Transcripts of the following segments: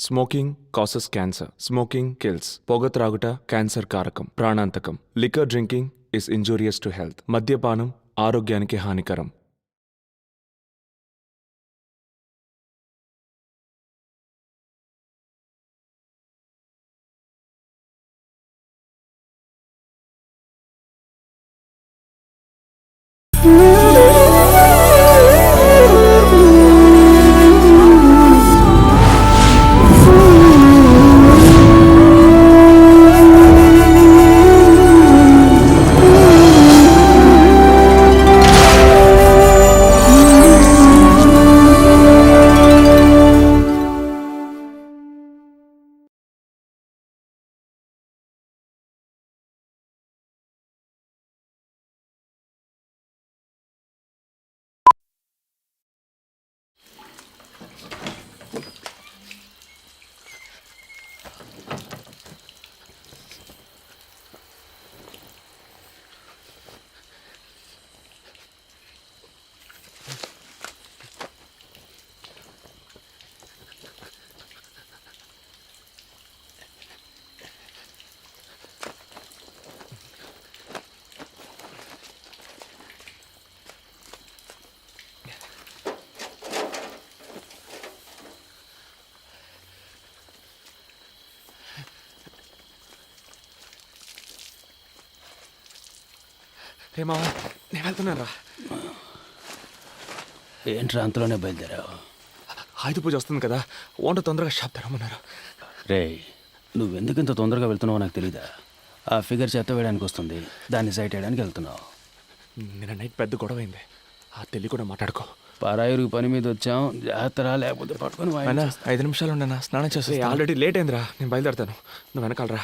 Smoking causes cancer. Smoking kills. పొగ త్రాగుట cancer కారకం, ప్రాణాంతకం. Liquor drinking is injurious to health. మద్యపానం ఆరోగ్యానికి హానికరం. రే మావా, నేను వెళ్తున్నారా? ఏంట్రా అంతలోనే బయలుదేరావు? ఆయుధ పూజ వస్తుంది కదా, వంట తొందరగా షాప్ తెరమన్నారు. రే, నువ్వెందుకు ఇంత తొందరగా వెళ్తున్నావో నాకు తెలీదా? ఆ ఫిగర్ చెత్త వేయడానికి వస్తుంది, దాన్ని సైట్ వేయడానికి వెళ్తున్నావు. నిన్న నైట్ పెద్ద గొడవ అయింది, ఆ తెలి కూడా మాట్లాడుకో. పరాయిరుగు పని మీద వచ్చాం, జాగ్రత్త లేకపోతే పట్టుకొని 5 నిమిషాలు ఉండనా, స్నానం చేస్తే. ఆల్రెడీ లేట్ అయిందిరా, నేను బయలుదేరుతాను, నువ్వు వెనకాలరా.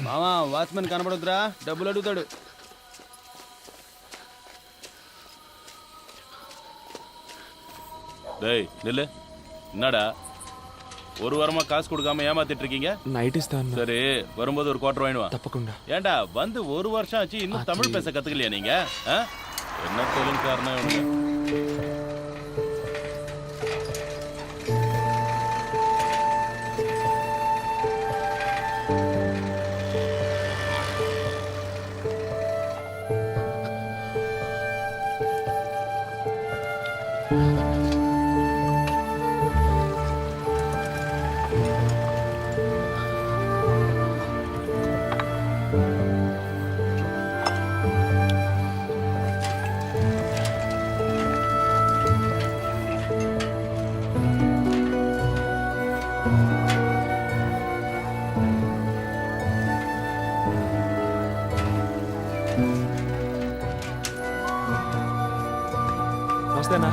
మామా, వాచ్మెన్ కనబడొద్దురా, డబ్బులు అడుగుతాడు. டேய் நில்லு. என்னடா ஒரு வாரமா காசு கொடுக்காம ஏமாத்திட்டு இருக்கீங்க? நைட் இஸ்தான். சரி, வரும்போது ஒரு குவார்டர் வாங்கிட்டு வா. தப்பకుండా. ஏண்டா வந்து ஒரு வருஷம் ஆச்சு, இன்னும் தமிழ் பேச கத்துக்கலையா நீங்க? என்ன தொழில் காரணம் இவனுங்க? వస్తేనా?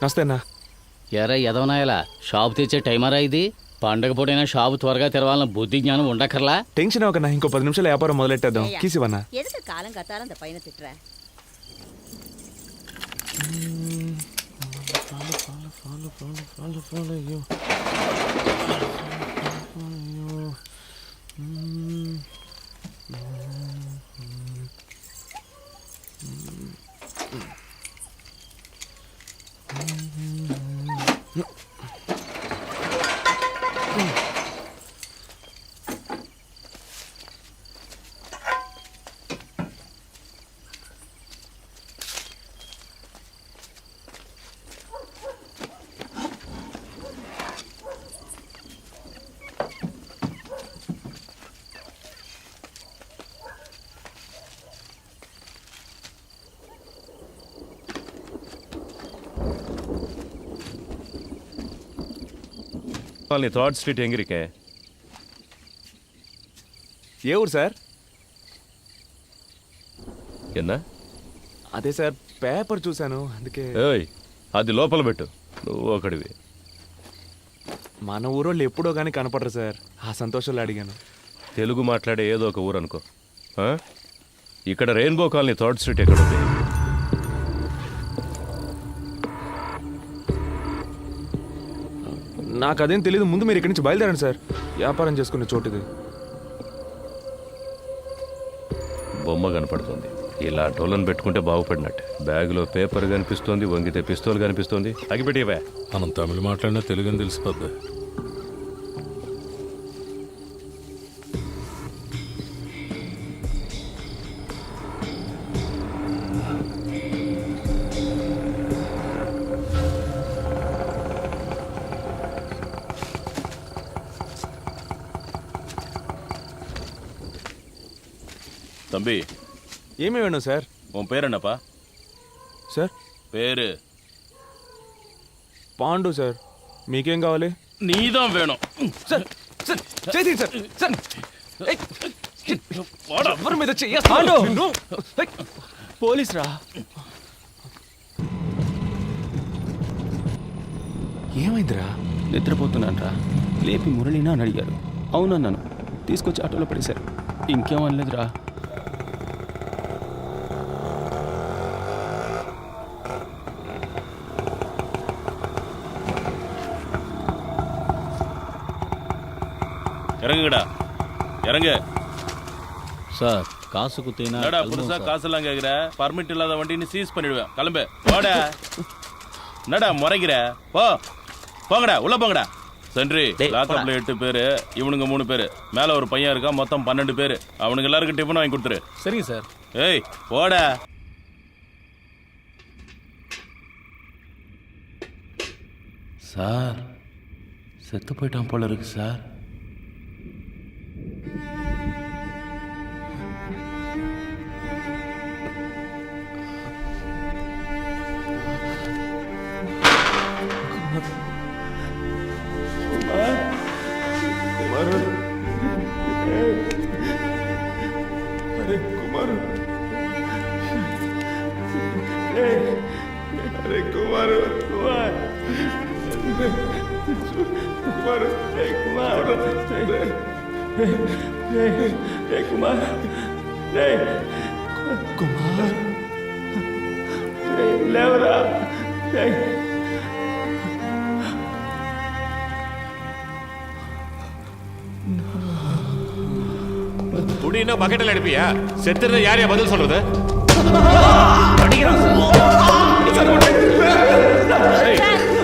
నమస్తేనా. ఎరా ఎదవనాయలా, షాపు తెచ్చే టైమరా ఇది? పండగ పూటైనా షాపు త్వరగా తెరవాలన్న బుద్ధి జ్ఞానం ఉండక్కర్లా? టెన్షన్ అవ్వకన్నా, ఇంకో 10 నిమిషాలు వ్యాపారం మొదలెట్టేద్దాం. కీసివన్నా எதுக்கு காலம் கத்தாலும் அந்த பையனை திட்டுற? Third street ఎంగిరికే. ఏ ఊరు సార్? ఎన్నా అదే సార్ పేపర్ చూశాను అందుకే. ఏయ్ అది లోపల పెట్టు, నువ్వు ఒకడివి. మన ఊరోళ్ళు ఎప్పుడో కానీ కనపడరు సార్, ఆ సంతోషంలో అడిగాను. తెలుగు మాట్లాడే ఏదో ఒక ఊరు అనుకో. ఆ? ఇక్కడ రెయిన్బో కాలనీ 3rd స్ట్రీట్ ఎక్కడ ఉంది? నాకు అదేం తెలియదు, ముందు మీరు ఇక్కడి నుంచి బయలుదేరండి సార్, వ్యాపారం చేసుకునే చోటు ఇది. బొమ్మ కనపడుతుంది, ఇలా టోలను పెట్టుకుంటే బాగుపడినట్టు. బ్యాగులో పేపర్ కనిపిస్తోంది, వంగితే పిస్తోల్ కనిపిస్తోంది. అగిపెట్టివే. మనం తమిళ మాట్లాడినా తెలుగు అని తెలిసిపోద్ది. தம்பி, ఏమేమి వేணும் సార్? உன் பேர் என்னப்பா? సార్ பேரு పాండు సార్. మీకేం కావాలి? நீதான் வேணும். సార్ సార్ చేతి సార్ సార్ ఏయ్! வாடா. ఎవరి మీద పోలీస్ రా. ఏమైందిరా? నిద్రపోతున్నానరా, లేపి మురళినా అని అడిగారు. అవునన్నాను, తీసుకొచ్చి ఆటోలో పడేశారు. ఇంకేమనలేదురా. இறங்குங்கடா, இறங்கு. சார் காசு குத்தினா என்னடா புதுசா காசெல்லாம் கேக்குற? பர்மிட் இல்லாத வண்டின்னு சீஸ் பண்ணிடுவேன். கிளம்பு, போடா. என்னடா முறைக்கிற? போ, போங்கடா, உள்ள போங்கடா. சென்ட்ரி, லாக்அப்ல 8 பேரு, இவனுங்க 3 பேரு, மேல ஒரு பையன் இருக்கான், மொத்தம் 12 பேரு. அவனுக்கு எல்லாருக்கும் டிஃபன் வாங்கி கொடுத்துரு. சரிங்க சார். ஏய், போடா. சார் செத்து போயிட்டான் போல இருக்கு சார். குடினா பக்கெட்டில் அடிப்பியா? செத்துருந்தா யாரையா பதில் சொல்றது?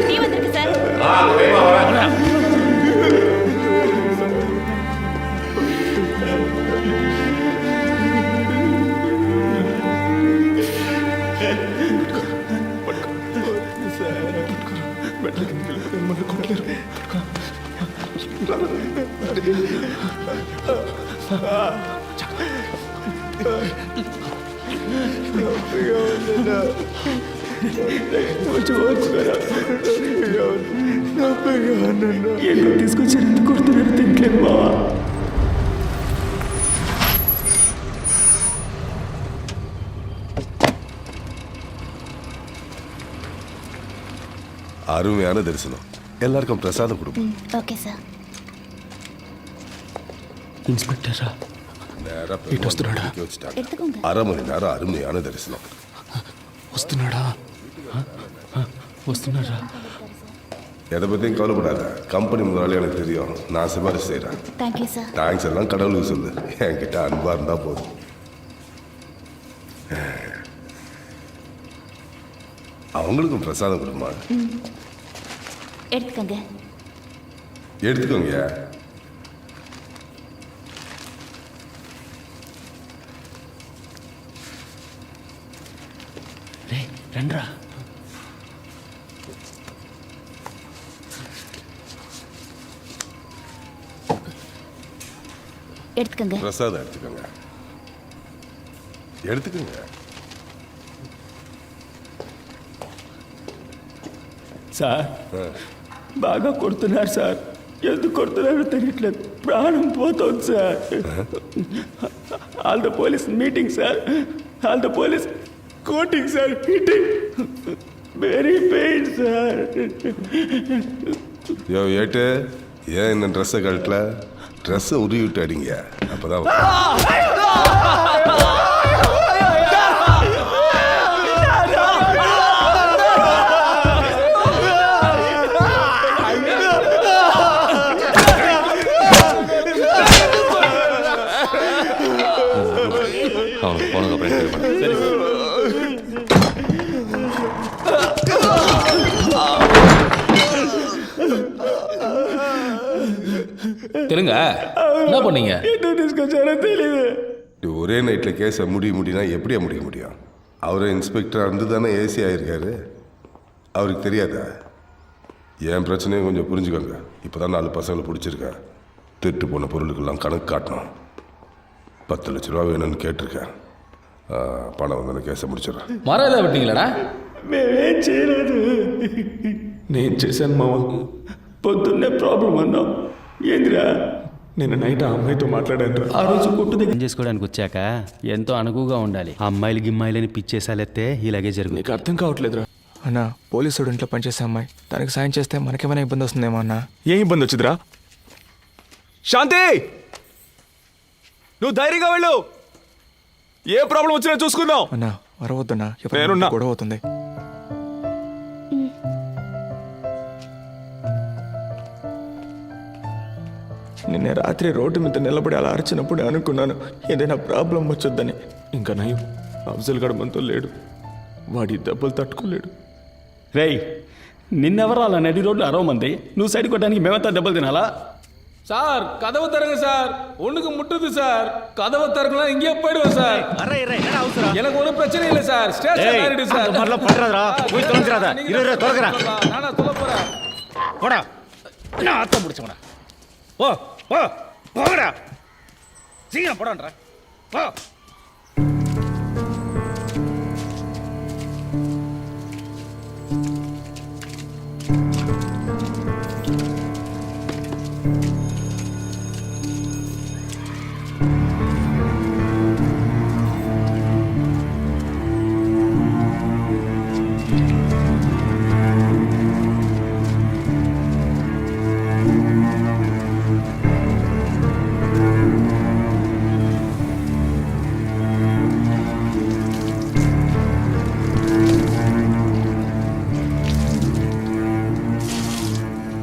நீ வந்திருக்கு சார். తీసుకొచ్చారు, ఎందుకు కొడుతున్నారు? తింటలేదు బావా. அருமையான தரிசனம். எல்லாருக்கும் பிரசாதம் கொடுப்போம். Okay sir. ఇన్స్పెక్టరా, நேரா ఇటు వస్తున్నాడా? வச்சுட்டாங்க. எடுத்துக்கோங்க. 1/2 மணி நேரம் அருமையான தரிசனம். వస్తున్నాడా? వస్తున్నారా? எதை பற்றியும் கவலைப்படாத. கம்பெனி முதலாளி எனக்கு தெரியும், நான் சிபாரிசு செய்கிறேன். Thank you sir. தேங்க்ஸ் எல்லாம் கடவுளுக்கு சொல்லு, என்கிட்ட அன்பாக இருந்தால் போதும். அவங்களுக்கும் பிரசாதம் கொடுமா. எடுத்துக்கோங்க. எடுத்துக்கோங்க. రండ్రా. எடுத்துக்கோங்க. பிரசாதம் எடுத்துக்கோங்க. எடுத்துக்கோங்க. సార్ బాగా కొడుతున్నారు సార్. ఎందుకు కొడుతున్నారో తెలియట్లేదు. ప్రాణం పోతుంది sir. All the police meeting sir. All the police coating sir, hitting, very pain sir. ஏட்டு ஏன் இந்த ட்ரெஸ்ஸை கழட்டல? ட்ரெஸ்ஸை உருவி விட்டு அடிங்க, அப்பதான் அவனுக்கு போனதுக்கப்புறம் எனக்கு பண்ணு. சரி சார். தெலுங்க என்ன பண்ணீங்க? என்ன తీసుకొచ్చారో తెలియదు. ஒரே நைட்டில் கேஸை முடினா எப்படியா முடிய முடியும்? அவரே இன்ஸ்பெக்டராக இருந்து தானே ஏசி ஆகியிருக்காரு. அவருக்கு தெரியாதா? என் பிரச்சனையும் கொஞ்சம் புரிஞ்சுக்கோங்க. இப்போ தான் 4 பசங்களை பிடிச்சிருக்கேன். திருட்டு போன பொருளுக்கெல்லாம் கணக்கு காட்டணும். 10 லட்ச ரூபா வேணும்னு கேட்டிருக்கேன். பணம் வந்து கேஸை முடிச்சிடறேன். மரம் ஏதாவது விட்டீங்களாடா? మేమేం చేయలేదు. నేను చేశాను మామ. పొద్దున్నే ప్రాబ్లం అన్నాం. ఏందిరా? నిన్న నైట్ ఆ అమ్మాయితో మాట్లాడాను రా. ఆ రోజు కొట్టు దగ్గర చేసుకోవడానికి వచ్చాక ఎంతో అనుకువగా ఉండాలి. అమ్మాయిలు గిమ్మాయిలని పిచ్చేసాలెత్తే ఇలాగే జరుగుతుంది. నీకు అర్థం కావట్లేదురా. అన్న పోలీసుడు ఇంట్లో పనిచేసే అమ్మాయి, తనకి సాయం చేస్తే మనకేమైనా ఇబ్బంది వస్తుందేమో అన్న. ఏం ఇబ్బంది వచ్చిందిరా? శాంతి, నువ్వు ధైర్యంగా వెళ్ళు. ఏ ప్రాబ్లం వచ్చినా చూసుకుందాం. అన్న వరవద్దన్నా, నేనున్నా. గొడవ అవుతుంది. నిన్న రాత్రి రోడ్డు మీద నిలబడి అలా అరిచినప్పుడు అనుకున్నాను ఏదైనా ప్రాబ్లం వచ్చొద్దని. ఇంకా నయం, అఫ్జల్ గడ మనతో లేడు. వాడి దెబ్బలు తట్టుకోలేడు. రేయ్, నిన్నెవరు అలా నడి రోడ్లు అరవమంది? నువ్వు సైడ్ కొట్టడానికి మేమంతా దెబ్బలు తినాలా? சார் கதவு தருங்க சார், ஒண்ணுக்கு முட்டுது சார். கதவு தரக்கலாம், இங்கே போயிடுவோம் சார். எனக்கு ஒரு பிரச்சனை இல்லை சார். ஸ்டேஷன் ஆயிடுது சார். நானா சொல்ல போறேன். போடா, நான் ஆத்த முடிச்சவனா. ஓ ஓ போடா, சீக்கிரம் போடான்றா. போ.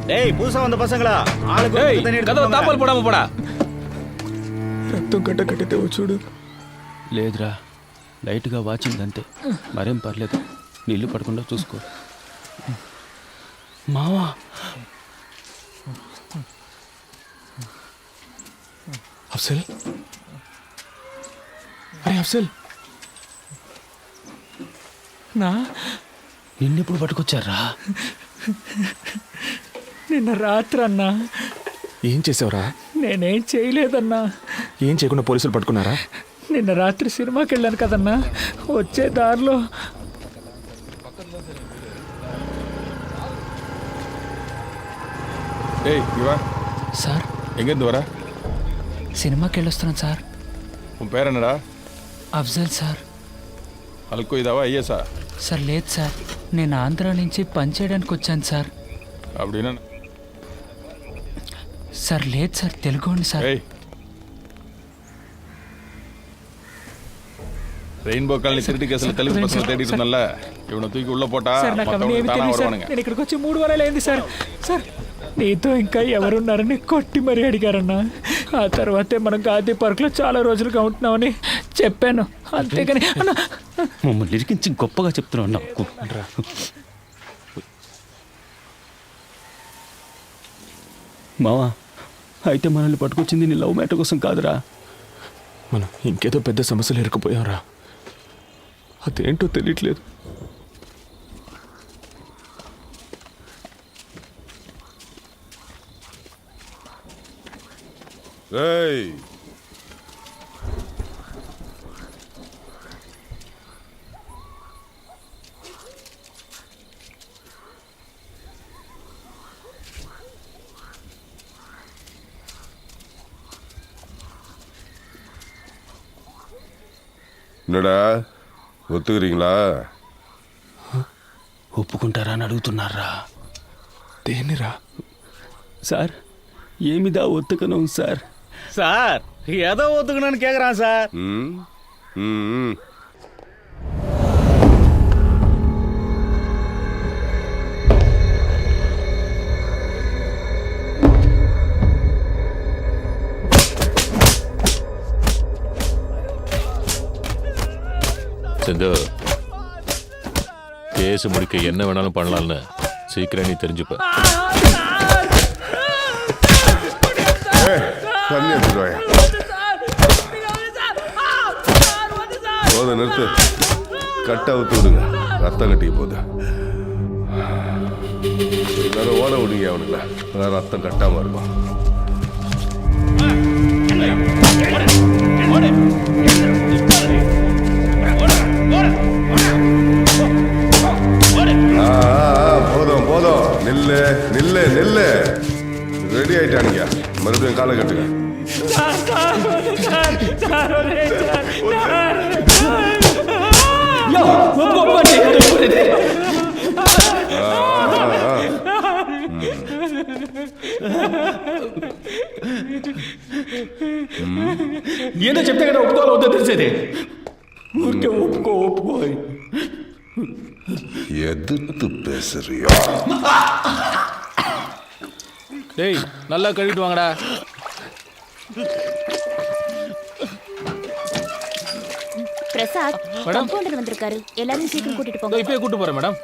டேய், புதுசா வந்த பசங்களா, ஆளுக்கு கதவை தாப்பால் போடாம போடா. రక్తం గడ్డ కట్టితే చూడు. లేదురా, లైట్గా వాచింగ్ అంతే, మరేం పర్లేదు. నీళ్లు పడకుండా చూసుకో. మావా, అఫ్జల్, అరే అఫ్జల్, నిన్నెప్పుడు పట్టుకొచ్చారా? నిన్న రాత్రి అన్నా. ఏం చేసావురా? నేనేం చేయలేదన్నా. ఏం చేయకుండా పోలీసులు పట్టుకున్నారా? నిన్న రాత్రి సినిమాకి వెళ్ళాను కదన్నా, వచ్చే దారిలో ஏய் இவா, సార్ எங்கேருந்து வர? సినిమాకి వెళ్ళొస్తున్నాను సార్. உன் பேர் என்னடா? అఫ్జల్ సార్. అల్కో ఇదావా ஐஎஸ்ஆ? సార్ లేదు సార్, నేను ఆంధ్ర నుంచి పని చేయడానికి వచ్చాను సార్. அப்படின்னா సార్ లేదు సార్, తెలుగోండి సార్. ஏய், ரெயின்போ காலனி திருட்டு கேஸ்ல தெலுங்கு பசங்க தேடிட்டு இருந்தல்ல, இவனை தூக்கி உள்ள போட்டா సార్ నాకు అవన్నీ மத்தவங்க ఏమీ தானா తెలియదు సార్. வருவானுங்க. నేను ఇక్కడికి వచ్చి 3 వారాలు అయింది సార్. సార్ నీతో ఇంకా ఎవరున్నారని కొట్టి మరీ అడిగారన్నా. ఆ తర్వాతే మనం గాంధీ పార్క్లో చాలా రోజులుగా ఉంటున్నామని చెప్పాను, అంతేగాని అన్నా. మమ్మల్ని ఇరికించి గొప్పగా చెప్తున్నావు నాకు. మావా, అయితే మనల్ని పట్టుకొచ్చింది నీ లవ్ మ్యాటర్ కోసం కాదురా. మనం ఇంకేదో పెద్ద సమస్యలు ఇరుక్కుపోయాంరా. అదేంటో తెలియట్లేదు. ஏய், என்னடா ஒத்துக்கிறீங்களா? ఒప్పుకుంటారా అని అడుగుతున్నారా? దేనిరా? సార్ ఏమిదా ఒత్తుకను సార్? சார் ஏதோ ஒத்துக்கணும்னு கேக்குறான் சார். ம்? ம். செந்து, கேஸ் முடிக்க என்ன வேணாலும் பண்ணலாம்னு சீக்கிரம் நீ தெரிஞ்சுப்ப. தண்ணி எடுத்துட்டு வாயா. போத நிறுத்து. கட்டை அவுத்து விடுங்க, ரத்தம் கட்டிக்க போகுது. எல்லாரும் ஓட விடுங்க அவனுங்கள, அதான் ரத்தம் கட்டாம இருக்கும். போதும் போதும், நில்லு நில்லு நில்லு. ரெடி ஆயிட்டானுங்க, மறுபடியும் காலை கட்டுங்க. ఏదో చెప్తే కదా ఒప్పుకోవాలి వద్దో తెలిసేది. ఊరికే ఒప్పుకో ఒప్పుకో. எதிர்த்து பேசுறியா? டேய் நல்லா கழுவிட்டு வாங்கடா. பிரசாத் கம்பவுண்டர் வந்திருக்காரு, எல்லாரும் சீக்கிரம் கூட்டிட்டு போங்க. இப்பயே கூட்டு போறேன் மேடம்.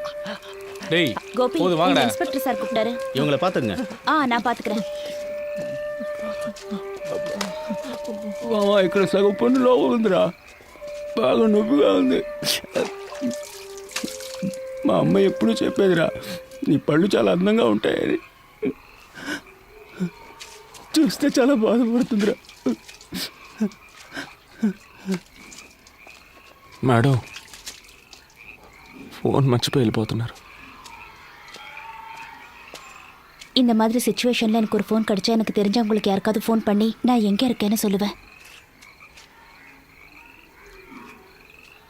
டேய் கோபி, போது வாங்கடா. இன்ஸ்பெக்டர் சார் கூப்பிட்டாரு. இவங்களை பாத்துங்க. நான் பாத்துக்கிறேன். ఇక్కడ సగం పన్ను లోపల ఉందిరా, బాగా నొప్పిగా ఉంది. మా అమ్మ ఎప్పుడూ చెప్పేదిరా, నీ పళ్ళు చాలా అందంగా ఉంటాయని. చూస్తే చాలా బాధపడుతుందిరా. మేడం, ఫోన్ మర్చిపోయి వెళ్ళిపోతున్నారు. இந்த மாதிரி சிச்சுவேஷன்ல எனக்கு ஒரு ஃபோன் கிடைச்சா எனக்கு தெரிஞ்சவங்களுக்கு யாருக்காவது ஃபோன் பண்ணி நான் எங்க இருக்கேன்னு சொல்லுவேன்.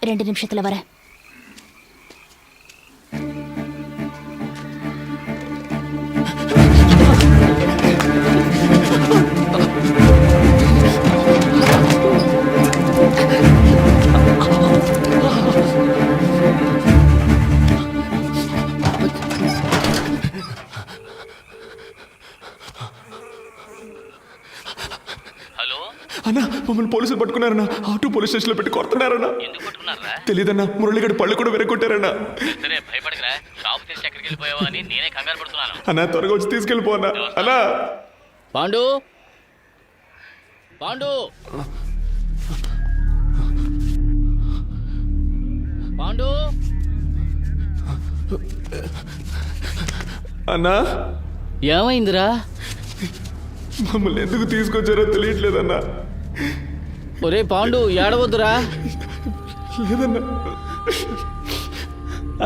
2 நிமிஷத்துல வரேன். అన్నా, మమ్మల్ని పోలీసులు పట్టుకున్నారన్నా. ఆటో పోలీస్ స్టేషన్ లో పెట్టి కొడుతున్నారన్నా. తెలీదన్నా, మురళిగడి పళ్ళు కూడా విరగొట్టారన్నా. అన్నా త్వరగా వచ్చి తీసుకెళ్ళిపో అన్నా. అన్నా పాండు, పాండు, పాండు. అన్నా, ఏమైందిరా? మమ్మల్ని ఎందుకు తీసుకొచ్చారో తెలియట్లేదన్నా. ఒరే పాండు, ఏడవద్దురా. లేదన్నా.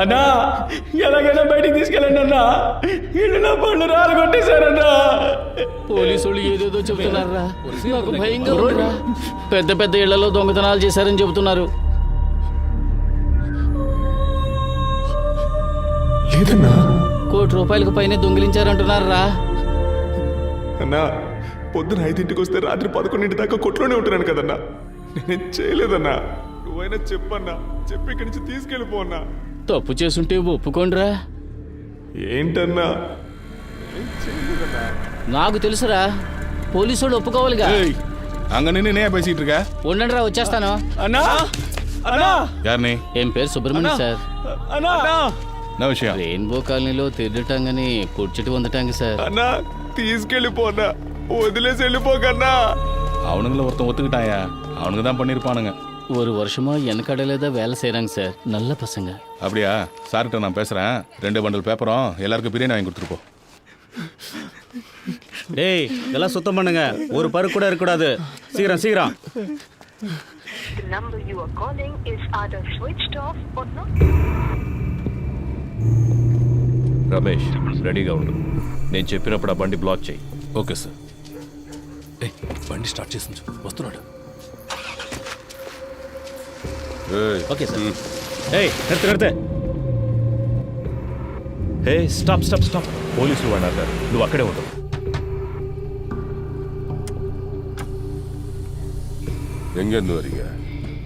అన్నా ఎలాగైనా బయటికి తీసుకెళ్ళండి అన్నా. ఇల్లు నా పళ్ళు రాలగొట్టేశారన్నా. పోలీసులు ఏదేదో చెబుతున్నారా, నాకు భయంగా ఉందిరా. పెద్ద పెద్ద ఇళ్లలో దొంగతనాలు చేశారని చెబుతున్నారు. లేదన్నా. ₹1 కోటి పైనే దొంగిలించారంటున్నారా? అన్నా, పొద్దున 5ంటికి వస్తే రాత్రి 11 దాకా కొట్లోనే ఉంటున్నాను కదన్నా. నేనేం చేయలేదన్నా. నువ్వైనా చెప్పన్నా, చెప్పి ఇక్కడి నుంచి తీసుకెళ్ళిపో అన్నా. తప్పు చేసుంటే ఒప్పుకోండిరా. ఏంటన్నా? నాకు తెలుసురా, పోలీసు వాళ్ళు ఒప్పుకోవాలిగా. அங்க நின்று என்ன பேசிட்டு இருக்க? ఉండండి రా, వచ్చేస్తాను. అన్నా అన్నా யாருனே? ఏం పేరు సుబ్రహ్మణ్యం సార్. అన్నా என்ன விஷயம்? రెయిన్బో కాలనీలో తిరగటాంగని పొడిచెట్టు వందటాంగి సార్. అన్నా తీసుకెళ్ళిపో అన్నా, వదిలేసి వెళ్ళిపోకన్నా. அவனுங்கள ஒருத்தன் ஒத்துக்கிட்டாயா? அவனுங்க தான் பண்ணிருப்பானுங்க. ஒரு வருஷமா எனக்கடையில தான் வேலை செய்கிறாங்க சார். நல்ல பசங்க. அப்படியா? சார்கிட்ட நான் பேசுறேன். 2 பண்டல் பேப்பரும் எல்லாருக்கும் பிரியாணி வாங்கி கொடுத்துட்டு போ. டேய் இதெல்லாம் சுத்தம் பண்ணுங்க, ஒரு பரு கூட இருக்கக்கூடாது. சீக்கிரம் சீக்கிரம். The number you are calling is either switched off or not. Ramesh, రెడీగా ఉండు. నేను చెప్పినప్పుడు ఆ బండి బ్లాక్ చేయి. Okay sir. బండి స్టార్ట్ చేసి వస్తున్నాడు. ఏయ్, ఓకే సార్ ఏయ్ నిర్తే హే స్టాప్ స్టాప్ స్టాప్ పోలీసులు వాడినారు సార్ నువ్వు అక్కడే ఉండవు எங்கேருந்து வரீங்க?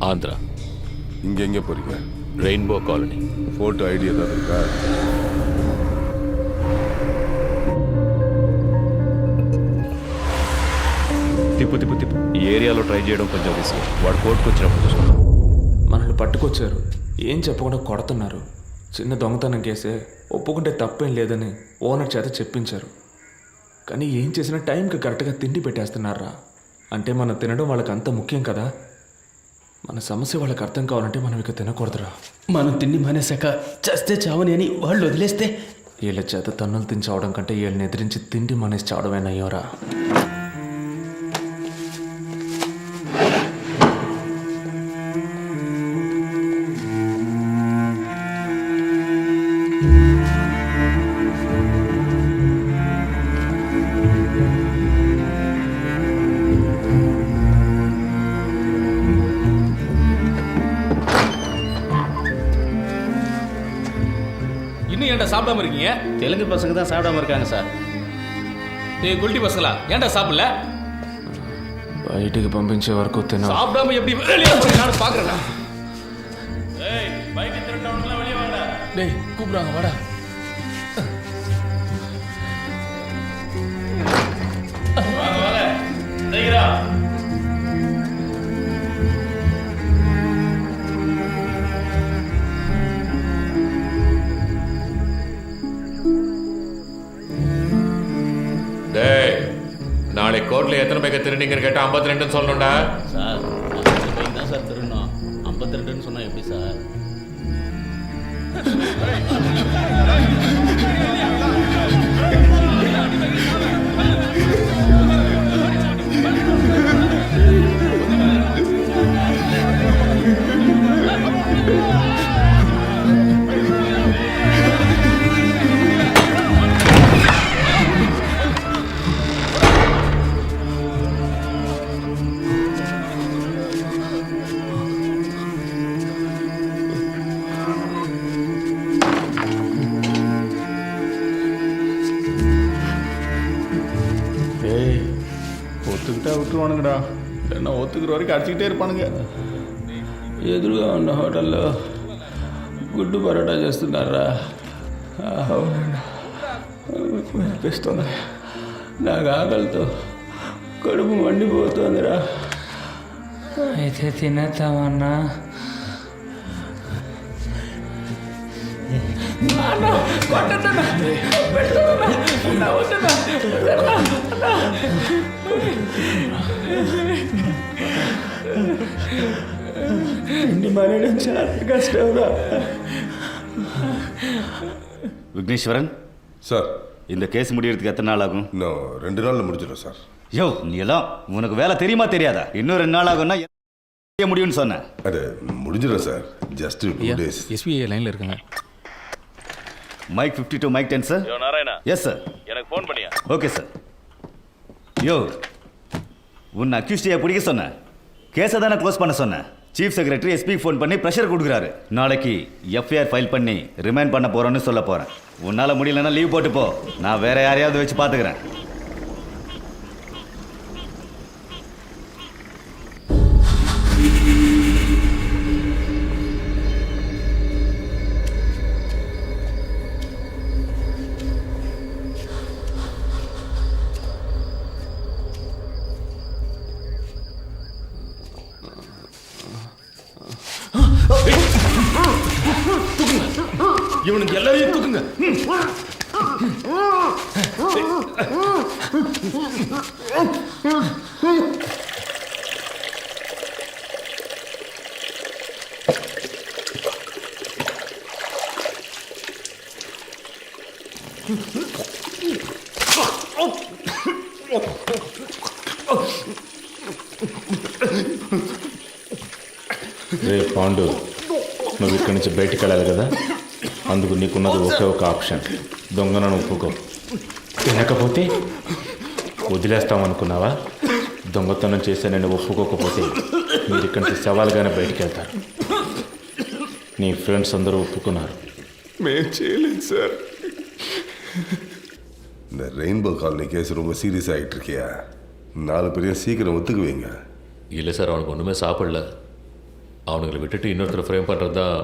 ஆந்திரா இங்க எங்க போறீங்க? ரெயின்போ காலனி போட்டோ ஐடி ஏதாவது இருக்கா? తిప్పు తిప్పు తిప్పు ఈ ఏరియాలో ట్రై చేయడం కొంచెం రిస్క్ వాడు కోర్టుకు వచ్చినప్పుడు చూసుకుందాం మనల్ని పట్టుకొచ్చారు, ఏం చెప్పకుండా కొడుతున్నారు. చిన్న దొంగతనం కేసే, ఒప్పుకుంటే తప్పేం లేదని ఓనర్ చేత చెప్పించారు. కానీ ఏం చేసినా టైంకి కరెక్ట్గా తిండి పెట్టేస్తున్నారా. అంటే మనం తినడం వాళ్ళకి అంత ముఖ్యం కదా. మన సమస్య వాళ్ళకి అర్థం కావాలంటే మనం ఇక తినకూడదురా. మనం తిండి మానేశాక చస్తే చావని అని వాళ్ళు వదిలేస్తే వీళ్ళ చేత తన్నులు తిని చావడం కంటే వీళ్ళని ఎదిరించి తిండి మానేసి చావడమేనయ్యోరా. இன்னும் ஏன்டா சாப்பிடாம இருக்கீங்க? தெலுங்கு பசங்க தான் சாப்பிடாம இருக்காங்க சார். ஏய் குல்டி பசங்களா, ஏன்டா சாப்பிடல? బయటికి పంపించే వరకు తిన. சாப்பிடாம எப்படி வெளியே போறீங்க நான் பாக்குறேன். ஏய் பைக் திருட்டவனுங்களா வெளியே வாங்கடா. டேய் கூப்பிடுறாங்க வாடா. வாங்க வாங்க சீக்கிரம். டேய் நாளைக்கு கோர்ட்ல எத்தனை பேக்க திருநீங்கன்னு கேட்டா 52 சொல்லணும்டா. சார் 50 பைக் தான் சார் திருடணும். 52ன்னு சொன்னா எப்படி சார்? டேய் ஒத்துக்கிட்டா விட்டுருவானுங்கடா, இல்லைன்னா ஒத்துக்கிற வரைக்கும் அடிச்சுக்கிட்டே இருப்பானுங்க. ఎదురుగా ఉన్న హోటల్లో గుడ్డు పరోటా చేస్తున్నారా? అనిపిస్తుంది. నాకు ఆకలితో కడుపు మండిపోతుందిరా. అయితే తినేద్దామన్నా. ఇంటి మానేయడం చాలా కష్టంరా. விக்னேஸ்வரன் சார், இந்த கேஸ் முடியறதுக்கு எத்தனை நாள் ஆகும்? இன்னும் 2 நாளில் முடிஞ்சிடும் சார். யோ நீ எல்லாம் உனக்கு வேலை தெரியுமா தெரியாதா? இன்னும் 2 நாள் ஆகும்னா செய்ய முடியும்னு சொன்னேன். அது முடிஞ்சிடும் சார். Just 2 days. எஸ்பிஐ லைனில் இருக்குங்க. Mike 52 mike 10 sir. யோ நாராயணா. Yes sir. எனக்கு ஃபோன் பண்ணியா? Okay sir. யோ உன்னை அக்யூஸ்டியை பிடிக்க சொன்னேன், கேஸை தானே க்ளோஸ் பண்ண சொன்னேன். சீஃப் செக்ரட்டரி எஸ்பி ஃபோன் பண்ணி ப்ரெஷர் கொடுக்குறாரு. நாளைக்கு எஃப்ஐஆர் ஃபைல் பண்ணி ரிமைண்ட் பண்ண போகிறோன்னு சொல்ல போகிறேன். உன்னால் முடியலன்னா லீவ் போட்டு போ, நான் வேற யாரையாவது வச்சு பார்த்துக்கிறேன். இவனுக்கு எல்லாரையும் தூக்குங்க. రే పాండు, నువ్వు ఇక్కడి నుంచి బయటికి వెళ్ళాలి కదా, అందుకు నీకున్నది ఒకే ఒక ఆప్షన్. దొంగను ఒప్పుకో, తినకపోతే వదిలేస్తామనుకున్నావా? దొంగతనం చేస్తే నేను ఒప్పుకోకపోతే మీరు ఇక్కడి నుంచి సవాలుగానే బయటికి వెళ్తారు. నీ ఫ్రెండ్స్ అందరూ ఒప్పుకున్నారు. మేము చేయలేదు சார். இந்த ரெயின்போ காலனி கேஸ் ரொம்ப சீரியஸ் ஆகிட்டு இருக்கியா? 4 பேரையும் சீக்கிரம் ஒத்துக்குவீங்க. இல்லை சார், அவனுக்கு ஒன்றுமே சாப்பிடல. அவனுங்களை விட்டுட்டு இன்னொருத்தர் ஃப்ரேம் பண்ணுறது தான்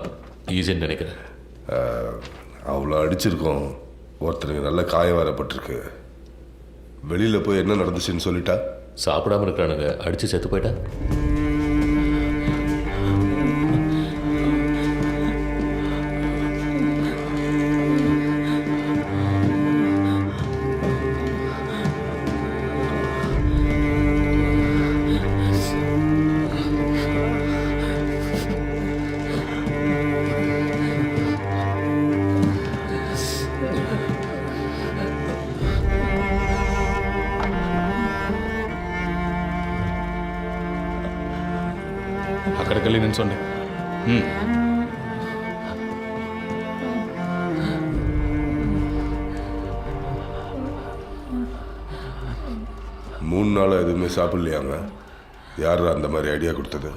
ஈஸின்னு நினைக்கிறேன். அவ்வளோ அடிச்சிருக்கோம். ஒருத்தருக்கு நல்ல காயம் வரப்பட்டிருக்கு. வெளியில் போய் என்ன நடந்துச்சுன்னு சொல்லிட்டா? சாப்பிடாம இருக்கிறானுங்க, அடித்து செத்து போயிட்டா. అక్కడికి వెళ్ళి నిల్చోండి. மூணு நாளாக எதுவுமே சாப்பிடலையாங்க? யார் அந்த மாதிரி ஐடியா கொடுத்தது?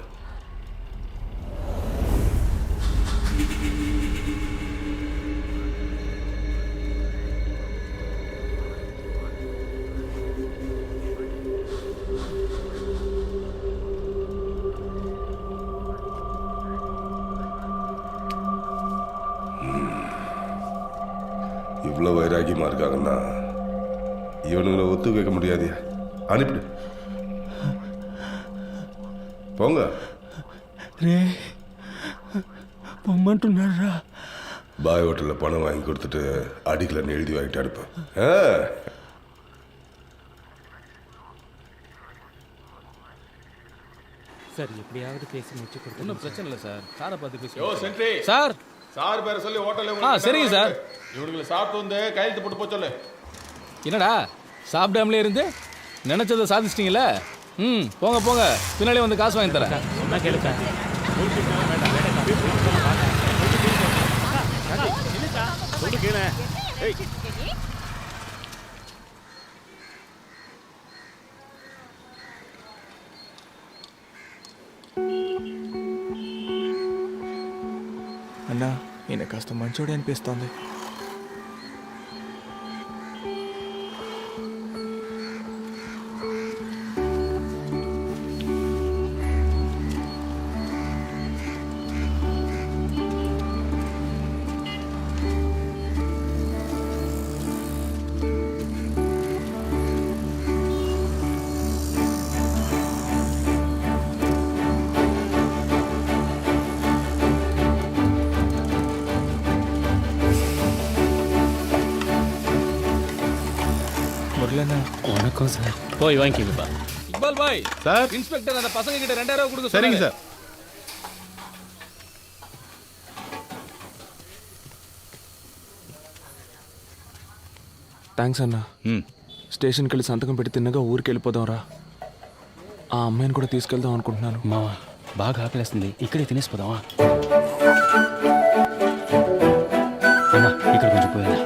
இவ்வளோ வைராக்கியமாக இருக்காங்கன்னா இவனுங்களை ஒத்து வைக்க முடியாதியா? அனுப்பிடு, போங்க. రే పొమ్మంటున్నారా? பாய் ஹோட்டலில் பணம் வாங்கி கொடுத்துட்டு அடிக்கலன்னு எழுதி வாங்கிட்டு அனுப்பு. சார் எப்படியாவது பேசி முடிச்சு கொடுத்து. ஒன்றும் பிரச்சனை இல்லை சார். சாரை பார்த்து பேசி. யோ சென்ட்ரி சார். சார் பேரை சொல்லி ஹோட்டலில் சரிங்க சார். இவனுங்களை சாப்பிட்டு வந்து கையெழுத்து போட்டு போக சொல்லு. என்னடா சாப்பிடாமலே இருந்து நினைச்சதை சாதிச்சிட்டீங்களே? போங்க போங்க, பின்னாலே வந்து காசு வாங்கி தரேன். சொன்னா கேளு சார். అన్నా ఈయన కాస్త మంచోడే అనిపిస్తోంది. வணக்கம் சார். போய் வாங்கிக்கப்பா. Iqbal bye sir. இன்ஸ்பெக்டர் அந்த பசங்க கிட்ட 2000 கொடுக்க சரிங்க சொல்லுங்க சார். థ్యాంక్స్ అన్నా. స్టేషన్కి వెళ్ళి సంతకం పెట్టి తిన్నగా ఊరికి వెళ్ళిపోదాం రా. ఆ అమ్మాయిని కూడా తీసుకెళ్దాం అనుకుంటున్నాను. మావా బాగా ఆకలేస్తుంది, ఇక్కడే తినేసిపోదామా? అమ్మా ఇక్కడ కొంచెం పోయారా?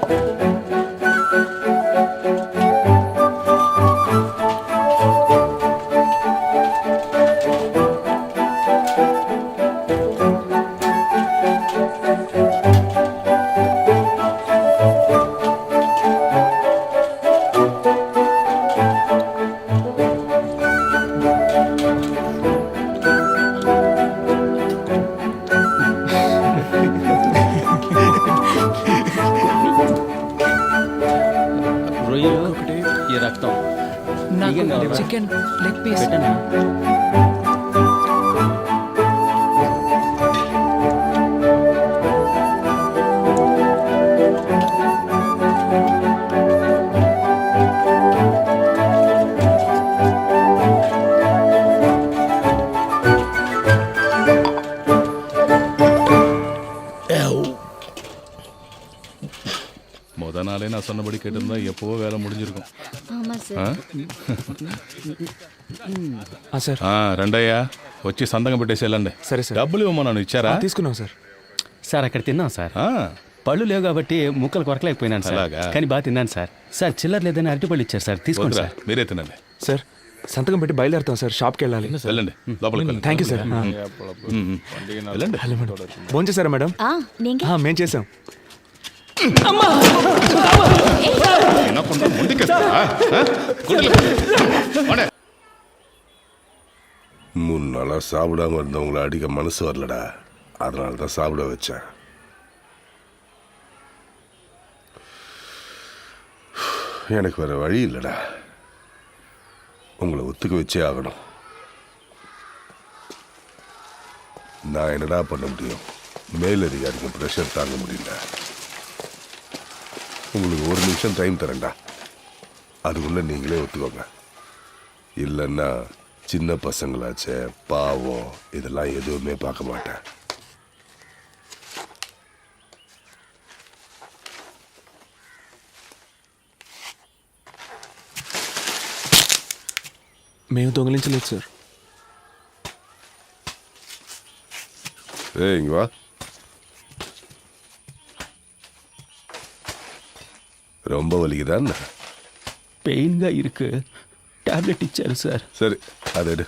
రొయ్యలు, ఈ రక్తం చికెన్ లెగ్ పీస్. முத நாளே நான் சொன்னபடி கேட்டிருந்தா எப்போவோ வேலை முடிஞ்சிருக்கும். సార్ రెండయ్యా వచ్చి సంతకం పెట్టేసి వెళ్ళండి. సరే సార్. డబ్బులు ఇవ్వమన్నాను, ఇచ్చారా? తీసుకున్నాం సార్. సార్ అక్కడ తిన్నాం సార్. పళ్ళు లేవు కాబట్టి ముక్కలు కొరకలేకపోయినాను సార్. అలాగా? కానీ బాగా తిన్నాను సార్. సార్ చిల్లర లేదని అరటిపళ్ళు ఇచ్చారు సార్, తీసుకోండి సార్. మీరే తినండి. సార్ సంతకం పెట్టి బయలుదేరుతాం సార్, షాప్కి వెళ్ళాలి. వెళ్ళండి లోపలికి వెళ్ళండి. Thank you sir. వెళ్ళండి. ఫోన్ చేశారా మేడం? நீங்க మేము చేసాం. వినకుండా ముందుకేస్తారా? గుడ్లు. போடா. 3 நாளாக சாப்பிடாம இருந்தவங்கள அடிக்க மனசு வரலடா, அதனால தான் சாப்பிட வச்சேன். எனக்கு வேற வழி இல்லைடா, உங்களை ஒத்துக்க வச்சே ஆகணும். நான் என்னடா பண்ண முடியும்? மேலதிகாரிக்கு ப்ரெஷர் தாங்க முடியல. உங்களுக்கு 1 நிமிஷம் டைம் தரேன்டா, அதுக்குள்ள நீங்களே ஒத்துக்கோங்க. இல்லைன்னா சின்ன பசங்களாச்சே, பாவம், இதெல்லாம் எதுவுமே பார்க்க மாட்டேன். మేము దొంగలించలేదు సార్. இங்க வா. ரொம்ப வலிக்குதான்? పెయిన్గా ఇరుకు, టాబ్లెట్ ఇచ్చారు సార్. சரி, அதை எடு.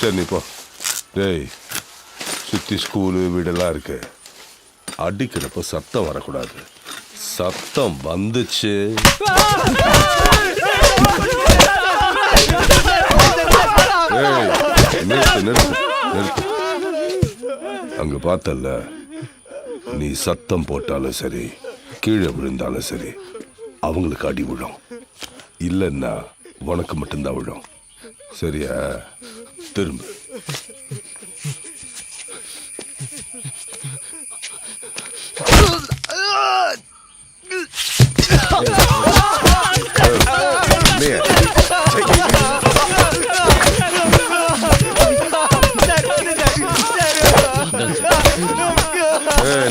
சரி நீ போ. டேய், சுற்றி ஸ்கூலு வீடெல்லாம் இருக்கு, அடிக்கிறப்ப சத்தம் வரக்கூடாது. சத்தம் வந்துச்சு நிறுத்து நிறுத்து நிறுத்து. அங்க பார்த்தல்ல, நீ சத்தம் போட்டாலும் சரி, கீழே விழுந்தாலும் சரி, அவங்களுக்கு அடி விழும். இல்லைன்னா உனக்கு மட்டும்தான் விழும். சரியா? திரும்ப.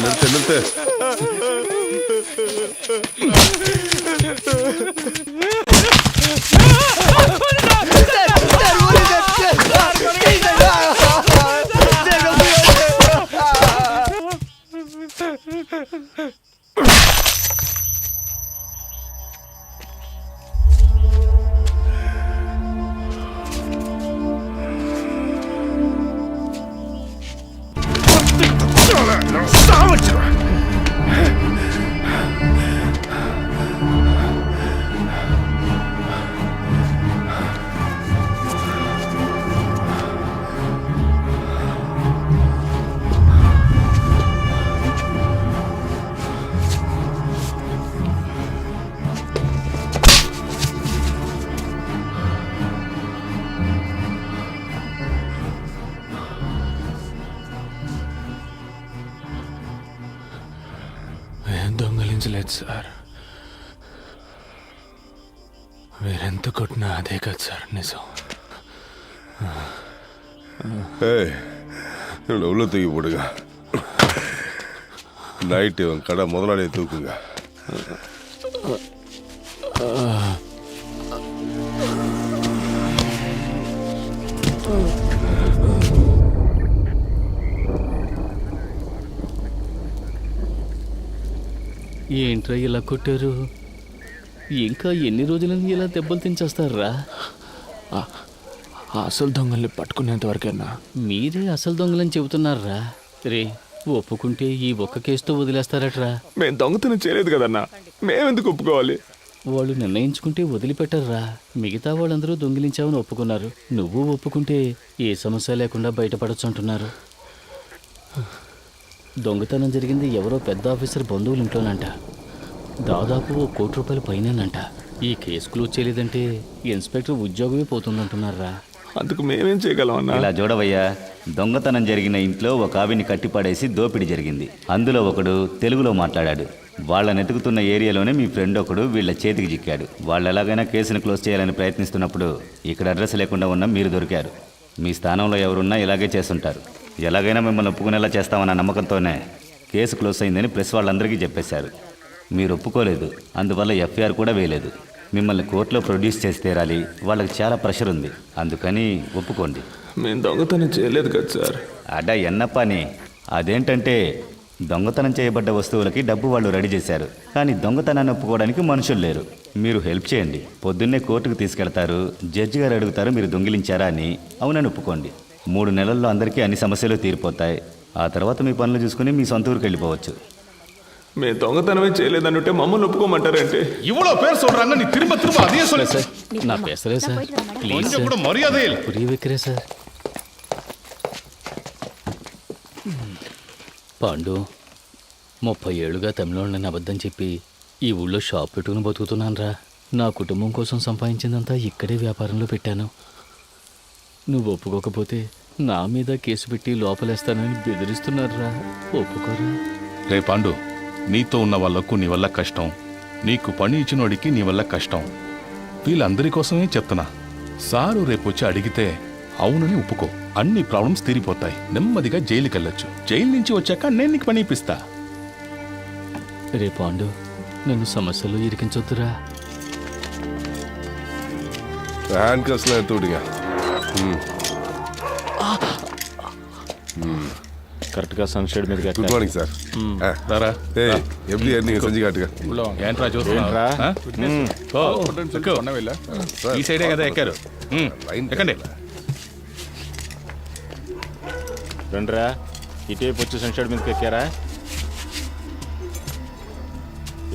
நிறுத்து நிறுத்து. దొంగలించలేదు సార్. మీరెంత కొట్టినా అదే కదా సార్ నిజం. இவனை உள்ள தூக்கி போடுங்க. நைட்டு இவன் கடை முதலாளியை தூக்குங்க. ఏంట్రా ఇలా కొట్టారు? ఇంకా ఎన్ని రోజులని ఇలా దెబ్బలు తించేస్తారా? అసలు దొంగల్ని పట్టుకునేంత వరకేనా? మీరే అసలు దొంగలని చెబుతున్నారా? రే, ఒప్పుకుంటే ఈ ఒక్క కేసుతో వదిలేస్తారట్రా? మేము దొంగతనం చేయలేదు కదన్నా, మేమెందుకు ఒప్పుకోవాలి? వాళ్ళు నిర్ణయించుకుంటే వదిలిపెట్టర్రా. మిగతా వాళ్ళందరూ దొంగిలించావని ఒప్పుకున్నారు, నువ్వు ఒప్పుకుంటే ఏ సమస్య లేకుండా బయటపడొచ్చు అంటున్నారు. దొంగతనం జరిగింది ఎవరో పెద్ద ఆఫీసర్ బంధువులు ఇంట్లోనంట. దాదాపు ₹1 కోటి పైనేనంట. ఈ కేసు క్లోజ్ చేయలేదంటే ఇన్స్పెక్టర్ ఉద్యోగమే పోతుందంటున్నారా. అందుకు మేమేం చేయగలం అన్నా? ఇలా చూడవయ్యా, దొంగతనం జరిగిన ఇంట్లో ఒక ఆవిని కట్టిపడేసి దోపిడీ జరిగింది. అందులో ఒకడు తెలుగులో మాట్లాడాడు. వాళ్ళని ఎతుకుతున్న ఏరియాలోనే మీ ఫ్రెండ్ ఒకడు వీళ్ళ చేతికి చిక్కాడు. వాళ్ళు ఎలాగైనా కేసును క్లోజ్ చేయాలని ప్రయత్నిస్తున్నప్పుడు ఇక్కడ అడ్రస్ లేకుండా ఉన్న మీరు దొరికారు. మీ స్థానంలో ఎవరున్నా ఇలాగే చేస్తుంటారు. ఎలాగైనా మిమ్మల్ని ఒప్పుకునేలా చేస్తామన్న నమ్మకంతోనే కేసు క్లోజ్ అయిందని ప్రెస్ వాళ్ళందరికీ చెప్పేశారు. మీరు ఒప్పుకోలేదు, అందువల్ల ఎఫ్ఐఆర్ కూడా వేయలేదు. మిమ్మల్ని కోర్టులో ప్రొడ్యూస్ చేసి తీరాలి. వాళ్ళకి చాలా ప్రెషర్ ఉంది, అందుకని ఒప్పుకోండి. మేము దొంగతనం చేయలేదు కదా సార్. అడా ఎన్నప్పని అదేంటంటే దొంగతనం చేయబడ్డ వస్తువులకి డబ్బు వాళ్ళు రెడీ చేశారు, కానీ దొంగతనాన్ని ఒప్పుకోవడానికి మనుషులు లేరు. మీరు హెల్ప్ చేయండి. పొద్దున్నే కోర్టుకు తీసుకెళ్తారు, జడ్జి గారు అడుగుతారు మీరు దొంగిలించారా అని. అవునని ఒప్పుకోండి. 3 నెలల్లో అందరికీ అన్ని సమస్యలు తీరిపోతాయి. ఆ తర్వాత మీ పనులు చూసుకుని మీ సొంత ఊరికి వెళ్ళిపోవచ్చు. మేము దొంగతనమే చేయలేదనుంటే మమ్మల్ని ఒప్పుకోమంటారంటే இவ்வளோ பேர் சொல்றாங்க நீ திரும்ப திரும்ப அதையே சொல்லு సార్ నా పేసరే సార్ ప్లీజ్ கொஞ்சம் கூட மரியாதை இல்லை పురి విక్రే సార్. పాండు 30 ఏళ్ళుగా తమిళోళ్ళని అబద్ధం చెప్పి ఈ ఊళ్ళో షాప్ పెట్టుకుని బతుకుతున్నాను రా. నా కుటుంబం కోసం సంపాదించిందంతా ఇక్కడే వ్యాపారంలో పెట్టాను. నువ్వు ఒప్పుకోకపోతే నా మీద కేసు పెట్టి లోపలేస్తానని బెదిరిస్తున్నారా. ఒప్పుకోరా. రే పాండు, నీతో ఉన్న వాళ్ళకు నీ వల్ల కష్టం, నీకు పని ఇచ్చినోడికి నీ వల్ల కష్టం. వీళ్ళందరి కోసమే చెప్తున్నా. సారు రేపొచ్చి అడిగితే అవునని ఒప్పుకో. అన్ని ప్రాబ్లమ్స్ తీరిపోతాయి. నెమ్మదిగా జైలుకి వెళ్ళొచ్చు. జైలు నుంచి వచ్చాక నేను నీకు పని ఇప్పిస్తా. రే పాండు, నన్ను సమస్యలు ఇరికించొద్దురా. హ్యాండ్ కస్లో எடுத்து விடுங்க. కరెక్ట్గా సన్షెడ్ మీద గుడ్ మార్నింగ్ సార్. எப்படி நீங்க செஞ்சு காட்டுங்க. ఏంట్రా చూస్తున్నా? ఈ సైడే కదా ఎక్కారు. ఎక్కండి. రండిరా, ఇటేపు వచ్చి సన్షెడ్ మీదకి ఎక్కారా?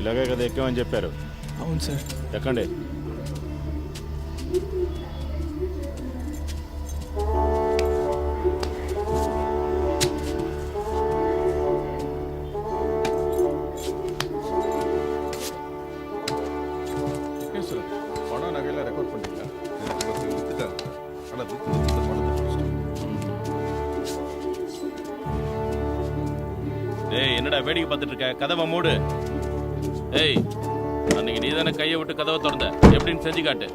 ఇలాగే కదా ఎక్కామని చెప్పారు. అవును సార్. ఎక్కండి. பணம் நகையெல்லாம் ரெக்கார்ட் பண்ணிட்டீங்களா? ஏய் என்னடா வேடிக்கை பார்த்துட்டு இருக்க? கதவை மூடு. ஏய் அன்னைக்கு நீ தானே கையை விட்டு கதவை திறந்த, எப்படின்னு செஞ்சு காட்டு.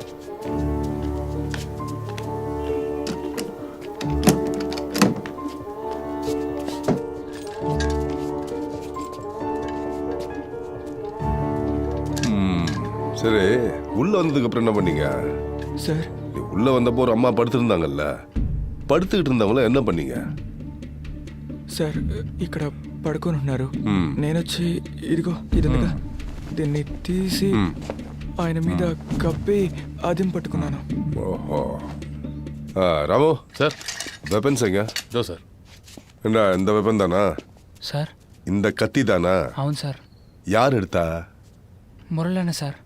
சரி, உள்ள வந்ததுக்கு அப்புறம் என்ன பண்ணீங்க சார்? உள்ள வந்தப்போ ஒரு அம்மா படுத்திருந்தாங்கல்ல, పడుతుகிட்டு இருந்தவங்கள என்ன பண்ணீங்க? సార్ ఇక్కడ పడుకొని ఉన్నారు. నేను వచ్చి ఇదిగో ఇదిగా దీన్ని తీసి ఆయన మీద కప్పి అదిం పట్టుకున్నాను. ఓహో. రాము సార్, వెపన్స్ எங்க? దో సార్. என்ன இந்த வெப்பன் தானா? సార్ இந்த கத்தி தானா? అవును సార్. யார் எடுத்தா? మురళన్న సార్.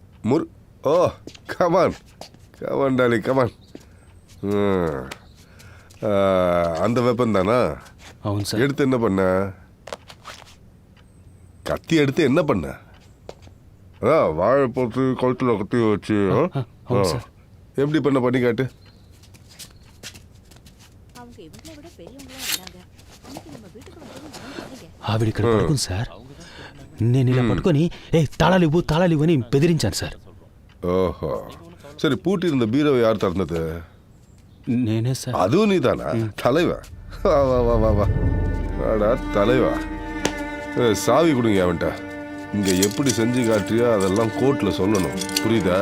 ஓ கமான் கமான் டாலி கமான். அந்த வெப்பன் தானா? అవును సార్. எடுத்து என்ன பண்ண? கத்தி எடுத்து என்ன பண்ண? வாழை போட்டு கழுத்துல கத்தி வச்சு எப்படி பண்ணி காட்டு. ఆవిడ ఇక్కడ పడుకుంది సార్. నేను ఇలా పట్టుకొని తాళాలు ఇవ్వు అని బెదిరించాను సార్. ஓஹோ. சரி, பூட்டி இருந்த பீரோவை யார் திறந்தது? నేనే సార్. அதுவும் நீ தானா? தலைவா, வா வா வா வா வா வாடா தலைவா. சாவி கொடுங்க அவன்கிட்ட. இங்க எப்படி செஞ்சு காட்டுறியோ அதெல்லாம் கோர்ட்ல சொல்லணும், புரியுதா?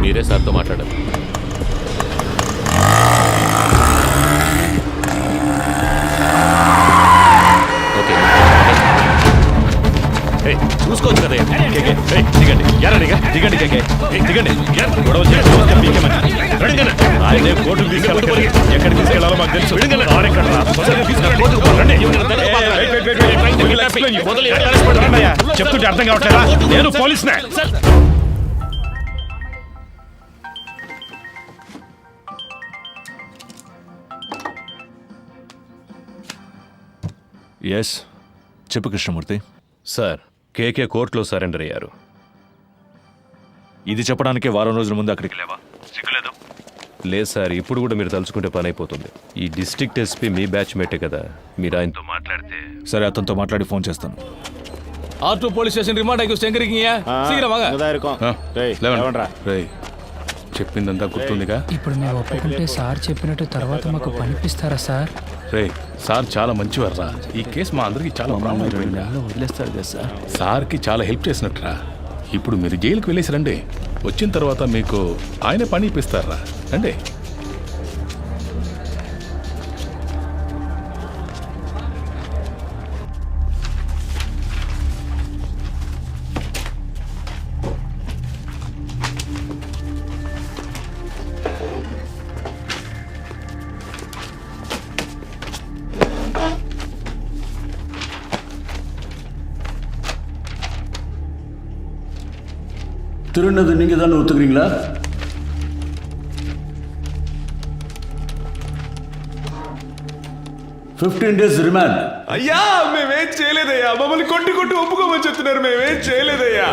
మీరే సార్తో మాట్లాడాలి. ఓకే, చూసుకోవచ్చు కదా. దిగండి, దిగండి, దిగండి. ఆయనే కోర్టుకు తీసుకెళ్ళాలి. ఎక్కడికి తీసుకెళ్లాలో మాకు తెలుసు. చెప్తుంటే అర్థం కావట్లేదా? నేను పోలీసునే. ఎస్, చెప్పు కృష్ణమూర్తి. సార్, కేకే కోర్టులో సరెండర్ అయ్యారు. ఇది చెప్పడానికి వారం రోజుల ముందు అక్కడికి లేవా? సిగ్గులేదు. లేదు సార్, ఇప్పుడు కూడా మీరు తలుచుకుంటే పని అయిపోతుంది. ఈ డిస్ట్రిక్ట్ ఎస్పీ మీ బ్యాచ్ మేటే కదా, మీరు ఆయనతో మాట్లాడితే. సరే, అతనితో మాట్లాడి ఫోన్ చేస్తాను. R2 పోలీస్ స్టేషన్ రిమాండ్ అయ్యి ఎங்க இருக்கீங்க? சீக்கிரம் வாங்க. రేయ్, చెప్పిందంతా గుర్తుందిగా? ఇప్పుడు మేము ఒప్పుకుంటే సార్ చెప్పినట్టు తర్వాత మాకు పనిపిస్తారా సార్? రేయ్, సార్ చాలా మంచివారా. ఈ కేసు మా అందరికి చాలా ప్రాబ్లం. వదిలేస్తారు కదా సార్. సార్కి చాలా హెల్ప్ చేసినట్టురా. ఇప్పుడు మీరు జైలుకి వెళ్ళేసి రండి. వచ్చిన తర్వాత మీకు ఆయన పని ఇప్పిస్తారా. రండి. திருநது நீங்க தானே ஒத்துக்கிறீங்களா? days remand. అయ్యా, మేమేం చేయలేదయ్యా. మమ్మల్ని కొట్టి ఒప్పుకోమని చెప్తున్నారు. మేమేం చేయలేదయ్యా.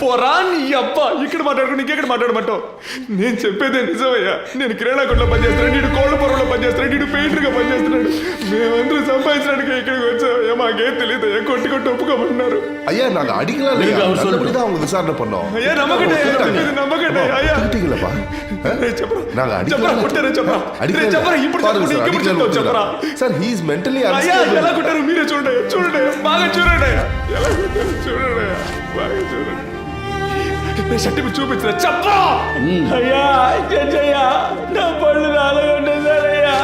పోరా నీ అబ్బా, ఇక్కడ మాట్లాడుకుని ఇంకెక్కడ మాట్లాడమంటావు? నేను చెప్పేదే నిజమయ్యా. నేను కిరాణా కొట్లో పనిచేస్తున్నాడు, నీడు కోళ్ళ పొరంలో పనిచేస్తున్నాడు, నీడు పెయింటర్గా పనిచేస్తున్నాడు. మేమందరూ సంపాదించడానికి ఇక్కడికి వచ్చామయ్యా. మాకేం తెలియదయ్యా. కొట్టి ఒప్పుకోమన్నారు. ஐயா நாங்க அடிக்கலாம் நல்லபடிதான் அவங்க விசாரணை பண்ணோம். ஐயா நம்பகட்டே, நம்பகட்டே ஐயா. அடிக்கலப்பா. நாங்க அடிக்கலாம். కొట్టారు చెప్పరా. చెప్పరా ఇప్పుడు చెప్పరా. సార్ హి ఇస్ మెంటల్లీ అయ్యా ఎలా కొట్టారు మీరే చూడండి. బాగా చూడండి. ఎలా కొట్టారు చూడండి. బాగా చూడండి. షర్ట్ చూపించరా చెప్పరా. అయ్యా చెయ్యా, నా పళ్ళు రాలగొట్టేశారయ్యా.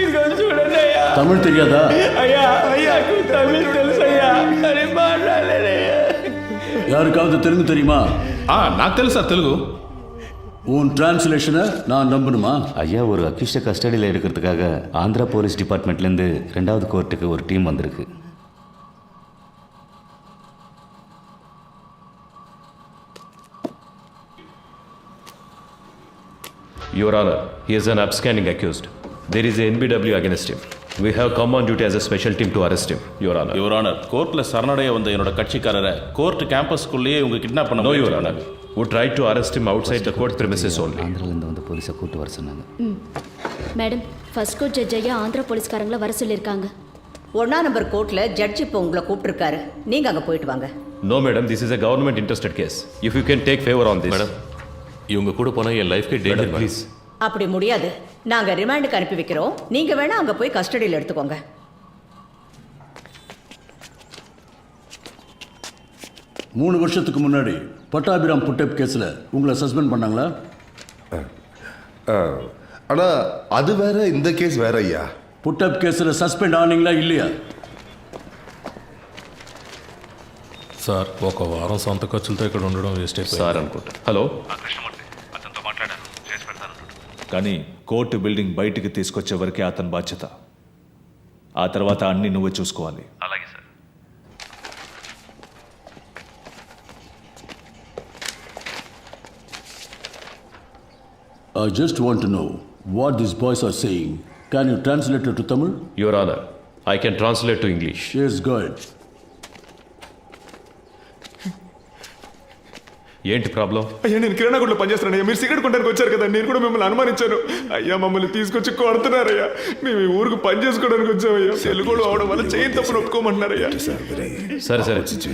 ఇదిగో చూడండి అయ్యా. తమిళ్ తెలియదా? అయ్యా తమిళ్ తెలుసయ్యా, కానీ మాట్లాడలేదయ్యా. யாருக்காவது தெலுங்கு தெரியுமா? నాకు తెలుసు సార్ తెలుగు. உன் டிரான்ஸ்லேஷனை நான் நம்பணுமா? ஐயா, ஒரு அக்யூஸ்டை கஸ்டடியில் எடுக்கிறதுக்காக ஆந்திரா போலீஸ் டிபார்ட்மெண்ட்லேருந்து 2வது கோர்ட்டுக்கு ஒரு டீம் வந்திருக்கு. Your Honor, he is an absconding accused. There is a NBW against him. We have come on duty as a special team to arrest him, Your Honor. Your Honor, கோர்ட்ல சரணடைய வந்த என்னோட கட்சிக்காரரை court கேம்பஸ்க்குள்ளேயே இவங்க kidnap பண்ண. No, Your Honor. We tried to arrest him outside the court premises only. ஆந்திராலேருந்து வந்து போலீஸை கூட்டு வர சொன்னாங்க. மேடம், ஃபர்ஸ்ட் கோர்ட் ஜட்ஜ் ஐயா ஆந்திரா போலீஸ்காரங்கள வர சொல்லியிருக்காங்க. 1ஆம் நம்பர் கோர்ட்ல ஜட்ஜ் இப்போ உங்களை கூப்பிட்டுருக்காரு. நீங்க அங்க போயிட்டு வாங்க. No, madam, this is a government interested case. If you can take favor on this. Madam, இவங்க கூட போனால் என் லைஃப்கே டேஞ்சர். Please. அப்படி முடியாது. நாங்க ரிமாண்டுக்கு அனுப்பி வைக்கிறோம். நீங்க வேணா அங்க போய் கஸ்டடியில் எடுத்துக்கோங்க. 3 வருஷத்துக்கு முன்னாடி பட்டாபிராம் புட்டப் கேஸில் உங்களை சஸ்பெண்ட் பண்ணாங்களா? ஆனால் அது வேற, இந்த கேஸ் வேற ஐயா. புட்டப் கேஸில் సస్పెండ్ ఆనీங்களா இல்லையா? సార్, ఒక వారం సొంత ఖర్చులతో ఇక్కడ ఉండడం వేస్ట్ అయిపోయింది. సార్ అనుకుంటా. హలో, అతనితో మాట్లాడాను, చేసి పెడతాను. కానీ కోర్టు బిల్డింగ్ బయటికి తీసుకొచ్చే వరకే అతని బాధ్యత. ఆ తర్వాత అన్ని నువ్వే చూసుకోవాలి. అలాగే sir. I just want to know what these boys are saying. Can you translate it to Tamil? Your Honor, I can translate to English. Yes, go ahead. ఏంటి ప్రాబ్లం? అయ్యా, నేను కిరాణా కొట్లో పనిచేస్తున్నాను. మీరు సిగరెట్ కొట్టడానికి వచ్చారు కదా, నేను కూడా మిమ్మల్ని అనుమానించాను. అయ్యా, మమ్మల్ని తీసుకొచ్చి కొడుతున్నారయ్యా. మేము ఈ ఊరికి పని చేసుకోవడానికి వచ్చామయ్యా. తెలుగులో అవడం వల్ల చేయని తప్పును ఒప్పుకోమంటున్నారయ్యా. సరే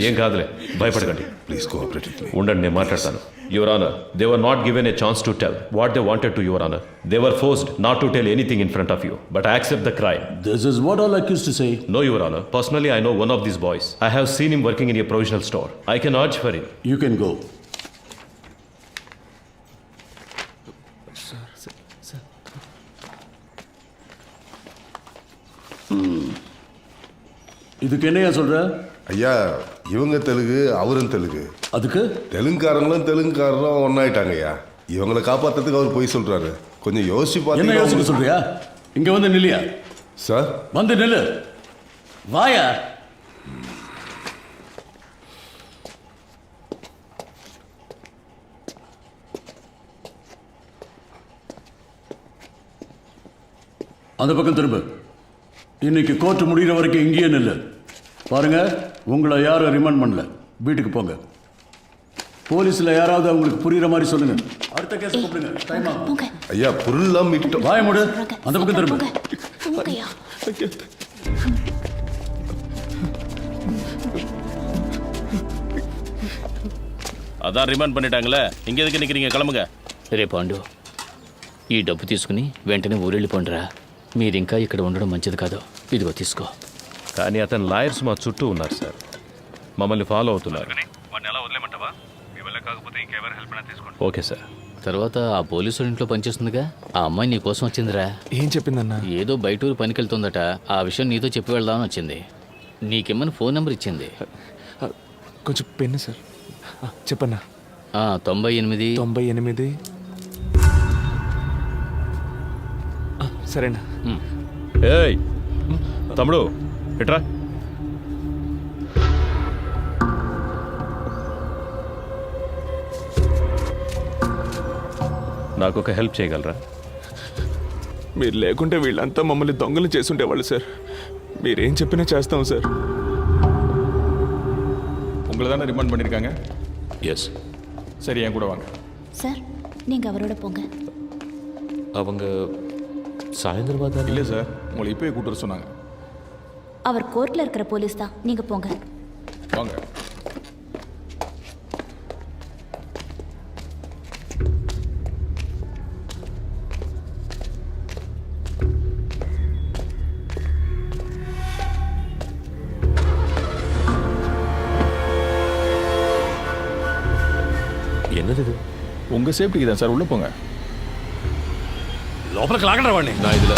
ఏం కాదులే, భయపడకండి. Please cooperate with me. ఉండండి, నేను మాట్లాడతాను. Your Honor, they were not given a chance to tell what they wanted to, Your Honor. They were forced not to tell anything in front of you, but accept the crime. This is what all accused to say. No, Your Honor. Personally, I know one of these boys. I have seen him working in a provisional store. I can urge for him. You can go. இதுக்கு என்னையா சொல்ற? ஐயா, இவங்க தெலுங்கு, அவரும் தெலுங்கு. அதுக்கு தெலுங்குக்காரரும் ஒன்னாயிட்டாங்க ஐயா. இவங்களை காப்பாத்துறதுக்கு அவர் போய் சொல்றாரு. கொஞ்சம் யோசிச்சு என்ன பார்த்தீங்கன்னா யோசிக்க சொல்றியா? இங்க வந்து நில்லியா? சார், வந்து நில்லு. வாயா. அந்த பக்கம் திரும்ப. இன்னைக்கு கோர்ட் முடிகிற வரைக்கும் இங்கேயே நில்லு. பாருங்க, உங்களை யாரும் ரிமாண்ட் பண்ணல. வீட்டுக்கு போங்க. போலீஸில் யாராவது அவங்களுக்கு புரிகிற மாதிரி சொல்லுங்க. போங்க ஐயா பொருள்லாம் மீட்டுட்டோம். வாய மூடு. சொல்றாங்க. அந்த பக்கம் திரும்ப. போங்க. போங்கய்யா. అదా రిమాండ్ பண்ணிட்டாங்களே ఇంక ఎదుకు నిக்கிறீங்க கிளம்புங்க. రే పాండు, ఈ డబ్బు తీసుకుని వెంటనే ఊరెళ్ళిపోండిరా. మీరింకా ఇక్కడ ఉండడం మంచిది కాదు. ఇదిగో తీసుకో. కానీ అతని లాయర్స్ మా చుట్టూ ఉన్నారు సార్, మమ్మల్ని ఫాలో అవుతున్నారు. Okay sir. తర్వాత ఆ పోలీసు ఇంట్లో పనిచేస్తుందిగా, ఆ అమ్మాయి నీ కోసం వచ్చిందిరా. ఏం చెప్పిందన్నా? ఏదో బయటూరు పనికెళ్తుందట. ఆ విషయం నీతో చెప్పి వెళ్దామని వచ్చింది. నీకేమని ఫోన్ నెంబర్ ఇచ్చింది. కొంచెం పెన్ను సార్. చెప్పన్నా. 98 98. సరేనా? ఏయ్ తమ్ముడు ఎట్రా. నాకు ఒక హెల్ప్ చేయగలరా? మీరు లేకుంటే వీళ్ళంతా మమ్మల్ని దొంగలు చేసుండేవాళ్ళు సార్. మీరేం చెప్పినా చేస్తాం సార్. உங்களை தானே ரிமாண்ட் பண்ணியிருக்காங்க? எஸ். சரி, என் கூட வாங்க. சார் நீங்க அவரோட போங்க. அவங்க சாயந்தரமா தான். இல்லை சார், உங்களை இப்போயே கூட்டு வர சொன்னாங்க. அவர் கோர்ட்ல இருக்கிற போலீஸ் தான். நீங்க போங்க. வாங்க. என்னது இது? உங்க சேஃப்டிக்கு தான் சார், உள்ள போங்க. లోపలికి లాగండి వాడిని. నా ఇదిలో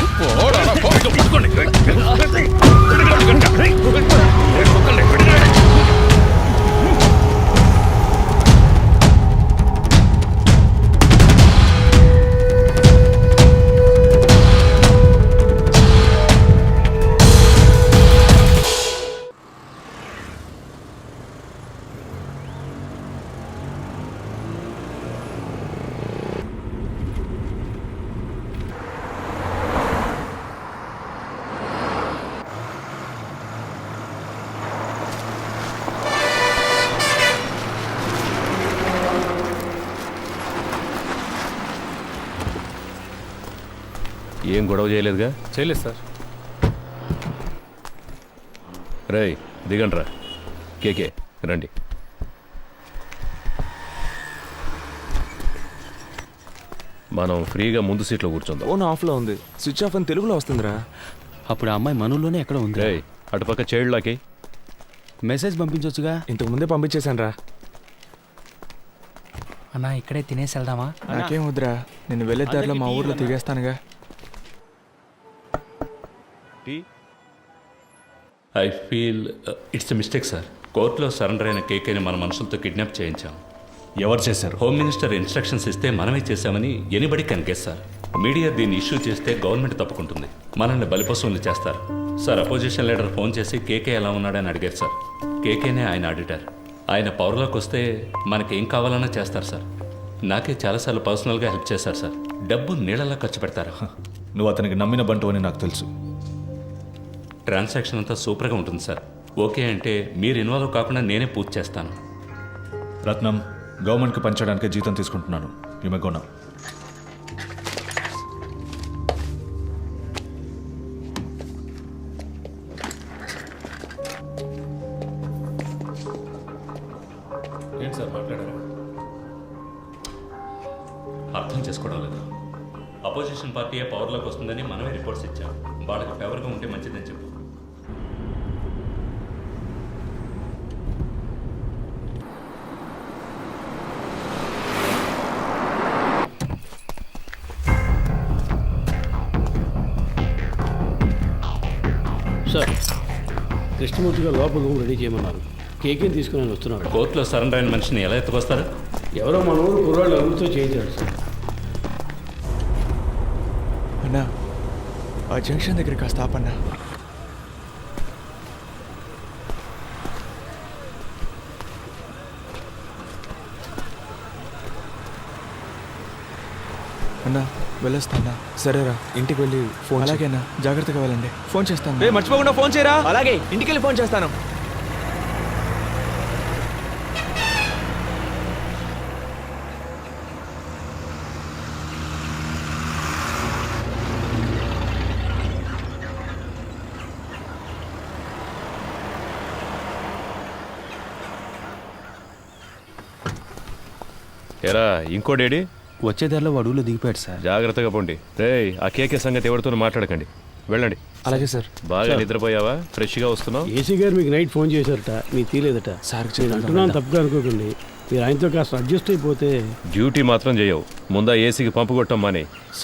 ఏం గొడవ చేయలేదుగా? చేయలేదు సార్. రేయ్ దిగండ్రా. కేకే రండి. మనం ఫ్రీగా ముందు సీట్లో కూర్చుందాం. ఫోన్ ఆఫ్లో ఉంది. స్విచ్ ఆఫ్ అని తెలుగులో వస్తుందిరా. అప్పుడు ఆ అమ్మాయి మనలోనే ఎక్కడ ఉంది. రేయ్ అటుపక్క చైల్డ్లాకి మెసేజ్ పంపించవచ్చుగా. ఇంతకు ముందే పంపించేశాను రా. అన్నా ఇక్కడే తినేసి వెళ్దామా? నాకేం వద్దురా, నేను వెళ్ళే దారిలో మా ఊర్లో దిగేస్తానుగా. I feel it's a mistake sir. కోర్టులో సరెండర్ అయిన కేకేని మన మనుషులతో కిడ్నాప్ చేయించాం. ఎవరు చేశారు? హోమ్ మినిస్టర్ ఇన్స్ట్రక్షన్స్ ఇస్తే మనమే చేశామని anybody can guess sir. Media దీన్ని ఇష్యూ చేస్తే గవర్నమెంట్ తప్పుకుంటుంది, మనల్ని బలిపశువులు చేస్తారు సార్. అపోజిషన్ లీడర్ ఫోన్ చేసి కేకే ఎలా ఉన్నాడని అడిగారు సార్. కేకేనే ఆయన ఆడిటర్. ఆయన పవర్లోకి వస్తే మనకేం కావాలన్నా చేస్తారు సార్. నాకే చాలాసార్లు పర్సనల్గా హెల్ప్ చేశారు సార్. డబ్బు నీళ్ళలా ఖర్చు పెడతారు. నువ్వు అతనికి నమ్మిన బంటు అని నాకు తెలుసు. ట్రాన్సాక్షన్ అంతా సూపర్గా ఉంటుంది సార్. ఓకే అంటే మీరు ఇన్వాల్వ్ కాకుండా నేనే పూర్తి చేస్తాను. రత్నం, గవర్నమెంట్కి పంచడానికి జీతం తీసుకుంటున్నాను. You may go now. ఏంటి సార్ మాట్లాడారా? అర్థం చేసుకోవడం లేదు. అపోజిషన్ పార్టీయే పవర్లోకి వస్తుందని మనమే రిపోర్ట్స్ ఇచ్చాం. వాళ్ళకి ఫేవర్గా ఉంటే మంచిదని చెప్పు. సార్, కృష్ణమూర్తి గారు లోపల రూమ్ రెడీ చేయమన్నారు. కేకేని తీసుకుని వస్తున్నాడు. కోర్టులో సరెండర్ అయిన మనిషిని ఎలా ఎత్తుకొస్తారు? ఎవరో మన ఊరు కుర్రాళ్ళు ఎవరితో చేయించాడు సార్. అన్నా, ఆ జంక్షన్ దగ్గర కాస్త ఆపన్నా. అన్నా వెళ్ళొస్తానా? సరేరా, ఇంటికి వెళ్ళి ఫోన్. అలాగేనా, జాగ్రత్తగా వెళ్ళండి. ఫోన్ చేస్తాను. మర్చిపోకుండా ఫోన్ చేయరా. అలాగే, ఇంటికి వెళ్ళి ఫోన్ చేస్తాను. ఎరా ఇంకోడేడి? వచ్చే దారిలో అడవులో దిగిపోయాడు సార్. జాగ్రత్తగా పోండి. రేయ్ ఆ కేకే సంగతి ఎవరితోనూ మాట్లాడకండి, వెళ్ళండి. అలాగే సార్. బాగా నిద్రపోయావా? ఫ్రెష్గా వస్తున్నావు? ఏసీ గారు మీకు నైట్ ఫోన్ చేశారట, మీకు తీలేదట. సార్ నేను అంటున్నాను తప్పుగా అనుకోకండి, మీరు ఆయనతో కాస్త అడ్జస్ట్ అయిపోతే. డ్యూటీ మాత్రం చేయవు, ముందా ఏసీకి పంపు కొట్టం మానే,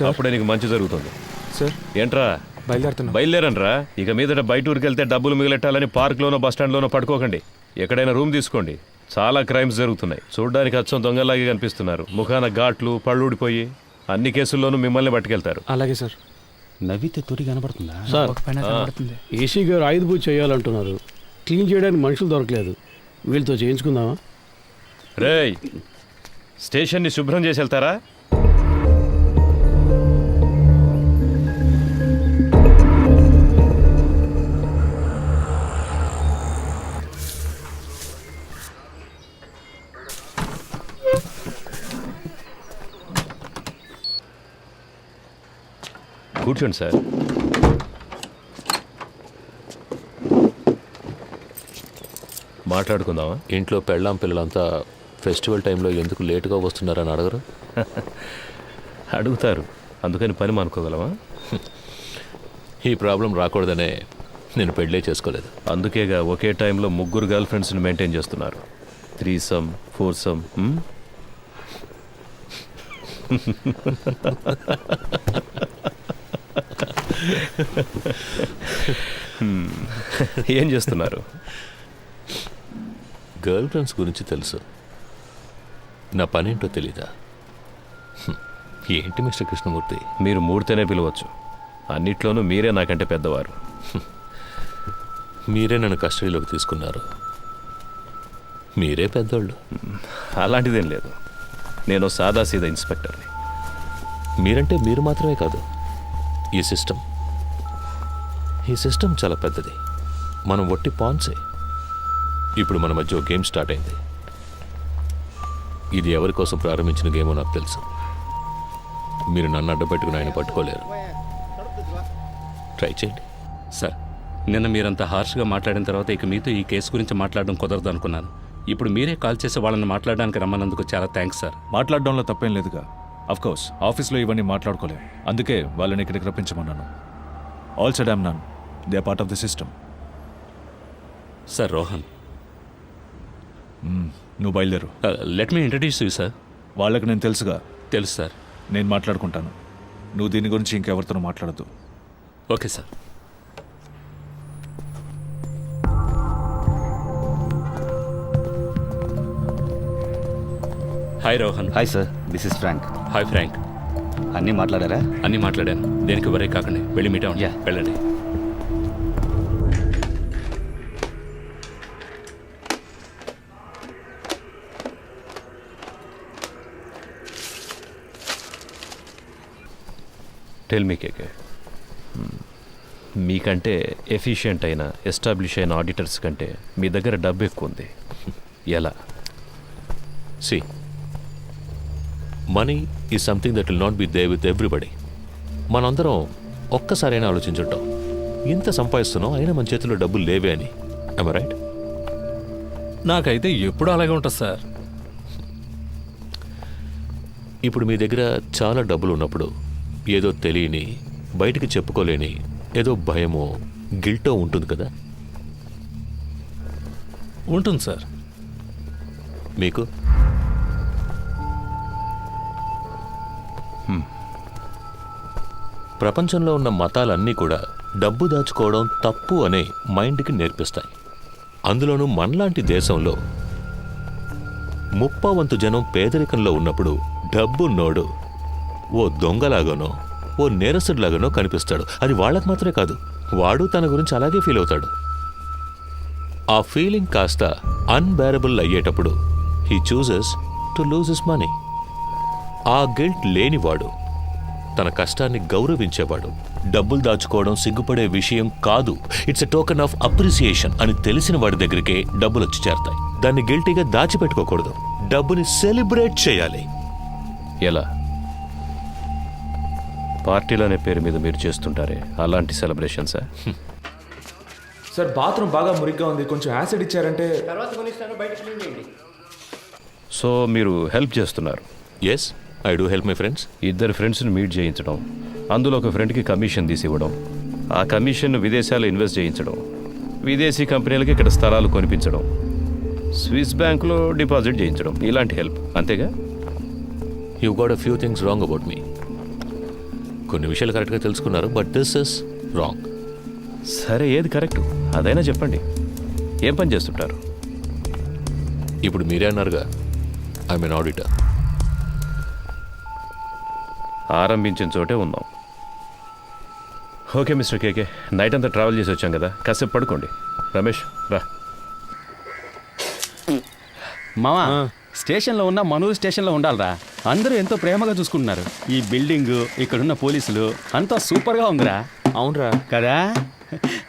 అప్పుడే నీకు మంచి జరుగుతుంది. సార్ ఏంట్రా బయలుదేరనరా? ఇక మీదట బయట ఊరికి వెళ్తే డబ్బులు మిగిలెట్టాలని పార్క్లోనో బస్టాండ్లోనో పడుకోకండి. ఎక్కడైనా రూమ్ తీసుకోండి. చాలా క్రైమ్స్ జరుగుతున్నాయి. చూడ్డానికి అచ్చం దొంగలాగే కనిపిస్తున్నారు. ముఖాన ఘాట్లు, పళ్ళూడిపోయి అన్ని కేసుల్లోనూ మిమ్మల్ని పట్టుకెళ్తారు. అలాగే సార్. నవ్వితే తొలి కనబడుతుందా సార్ ఏసీ గారు ఆయుధ పూజ చేయాలంటున్నారు, క్లీన్ చేయడానికి మనుషులు దొరకలేదు, వీళ్ళతో చేయించుకుందామా? రేయ్ స్టేషన్ని శుభ్రం చేసి వెళ్తారా? కూర్చోండి సార్. మాట్లాడుకుందామా? ఇంట్లో పెళ్ళాం పిల్లలంతా ఫెస్టివల్ టైంలో ఎందుకు లేటుగా వస్తున్నారని అడగరు? అడుగుతారు, అందుకని పని మానుకోగలమా? ఈ ప్రాబ్లం రాకూడదనే నేను పెళ్ళే చేసుకోలేదు. అందుకేగా ఒకే టైంలో 3 గర్ల్ ఫ్రెండ్స్ని మెయింటైన్ చేస్తున్నారు. 3సమ్ 4సమ్. ఏం చేస్తున్నారు? గర్ల్ ఫ్రెండ్స్ గురించి తెలుసు, నా పనేంటో తెలీదా? ఏంటి మిస్టర్ కృష్ణమూర్తి? మీరు మూడితేనే పిలవచ్చు, అన్నిట్లోనూ మీరే నాకంటే పెద్దవారు. మీరే నన్ను కస్టడీలోకి తీసుకున్నారు, మీరే పెద్దోళ్ళు. అలాంటిదేం లేదు, నేను సాదాసీదా ఇన్స్పెక్టర్ని. మీరంటే మీరు మాత్రమే కాదు, ఈ సిస్టమ్ చాలా పెద్దది. మనం ఒట్టి పాన్సే. ఇప్పుడు మన మధ్య ఒక గేమ్ స్టార్ట్ అయింది. ఇది ఎవరి కోసం ప్రారంభించిన గేమో నాకు తెలుసు. మీరు నన్ను అడ్డపెట్టుకుని ఆయన పట్టుకోలేరు. ట్రై చేయండి. సార్, నిన్న మీరంతా హార్ష్గా మాట్లాడిన తర్వాత ఇక మీతో ఈ కేసు గురించి మాట్లాడడం కుదరదు అనుకున్నాను. ఇప్పుడు మీరే కాల్ చేసి వాళ్ళని మాట్లాడడానికి రమ్మన్నందుకు చాలా థ్యాంక్స్ సార్. మాట్లాడడంలో తప్పేం లేదుగా. అఫ్కోర్స్ ఆఫీస్లో ఇవన్నీ మాట్లాడుకోలేం, అందుకే వాళ్ళని ఇక్కడికి రప్పించమన్నాను. All said and done, they are part of the system. Sir Rohan, నువ్వు బయలుదేరు. Let me introduce you sir. వాళ్ళకి నేను తెలుసుగా. తెలుసు సార్. నేను మాట్లాడుకుంటాను, నువ్వు దీని గురించి ఇంకెవరితో మాట్లాడద్దు. Okay sir. Hi Rohan. Hi sir, this is Frank. Hi Frank. అన్నీ మాట్లాడారా? అన్నీ మాట్లాడాను. దేనికి వరే కాకండి, వెళ్ళి మీట్ అవ్వండి. వెళ్ళండి. టెల్ మీ కేకే, మీకంటే ఎఫిషియెంట్ అయిన ఎస్టాబ్లిష్ అయిన ఆడిటర్స్ కంటే మీ దగ్గర డబ్బు ఎక్కువ ఉంది. ఎలా? See, money is something that will not be there with everybody. మనందరం ఒక్కసారైనా ఆలోచించుంటాం, ఇంత సంపాదిస్తున్నాం అయినా మన చేతిలో డబ్బులు లేవే అని. I'm right? నాకైతే ఎప్పుడు అలాగే ఉంటుంది సార్. ఇప్పుడు మీ దగ్గర చాలా డబ్బులు ఉన్నప్పుడు ఏదో తెలియని, బయటికి చెప్పుకోలేని ఏదో భయమో గిల్టో ఉంటుంది కదా? ఉంటుంది సార్. మీకు? ప్రపంచంలో ఉన్న మతాలన్నీ కూడా డబ్బు దాచుకోవడం తప్పు అనే మైండ్కి నేర్పిస్తాయి. అందులోనూ మనలాంటి దేశంలో 30% జనం పేదరికంలో ఉన్నప్పుడు డబ్బున్నోడు ఓ దొంగలాగానో ఓ నేరస్తుడిలాగానో కనిపిస్తాడు. అది వాళ్ళకు మాత్రమే కాదు, వాడు తన గురించి అలాగే ఫీల్ అవుతాడు. ఆ ఫీలింగ్ కాస్త అన్బేరబుల్ అయ్యేటప్పుడు he chooses to lose his money. ఆ గిల్ట్ లేనివాడు, తన కష్టాన్ని గౌరవించేవాడు, డబ్బులు దాచుకోవడం సిగ్గుపడే విషయం కాదు, it's a token of appreciation అని తెలిసిన వాడి దగ్గరికే డబ్బులు వచ్చి చేరతాయి. దాన్ని గిల్టీగా దాచిపెట్టుకోకూడదు, డబ్బుని సెలబ్రేట్ చేయాలి. ఎలా? పార్టీలు అనే పేరు మీద మీరు చేస్తుంటారే అలాంటి సెలబ్రేషన్సా? సార్ బాత్రూమ్ బాగా మురిగ్గా ఉంది, కొంచెం యాసిడ్ ఇచ్చారంటే. సో మీరు హెల్ప్ చేస్తున్నారు. Yes, I do help my friends. ఇద్దరు ఫ్రెండ్స్ని మీట్ చేయించడం, అందులో ఒక ఫ్రెండ్కి కమిషన్ తీసి ఇవ్వడం, ఆ కమిషన్ను విదేశాల్లో ఇన్వెస్ట్ చేయించడం, విదేశీ కంపెనీలకి ఇక్కడ స్థలాలు కొనిపించడం, స్విస్ బ్యాంకులో డిపాజిట్ చేయించడం, ఇలాంటి హెల్ప్. అంతేగా? You got a few things wrong about me. కొన్ని విషయాలు కరెక్ట్గా తెలుసుకున్నారు, బట్ దిస్ ఇస్ రాంగ్. సరే, ఏది కరెక్ట్ అదైనా చెప్పండి. ఏం పని చేస్తుంటారు? ఇప్పుడు మీరే అన్నారుగా, ఐఎమ్ ఎన్ ఆడిటర్. ఆరంభించిన చోటే ఉన్నాం. ఓకే మిస్టర్ కేకే, నైట్ అంతా ట్రావెల్ చేసి వచ్చాం కదా, కాసేపు పడుకోండి. రమేష్ రా. మావా, స్టేషన్లో ఉన్న మనూరు స్టేషన్లో ఉండాలిరా. అందరూ ఎంతో ప్రేమగా చూసుకుంటున్నారు. ఈ బిల్డింగ్, ఇక్కడున్న పోలీసులు అంతా సూపర్గా ఉందిరా. అవునరా కదా?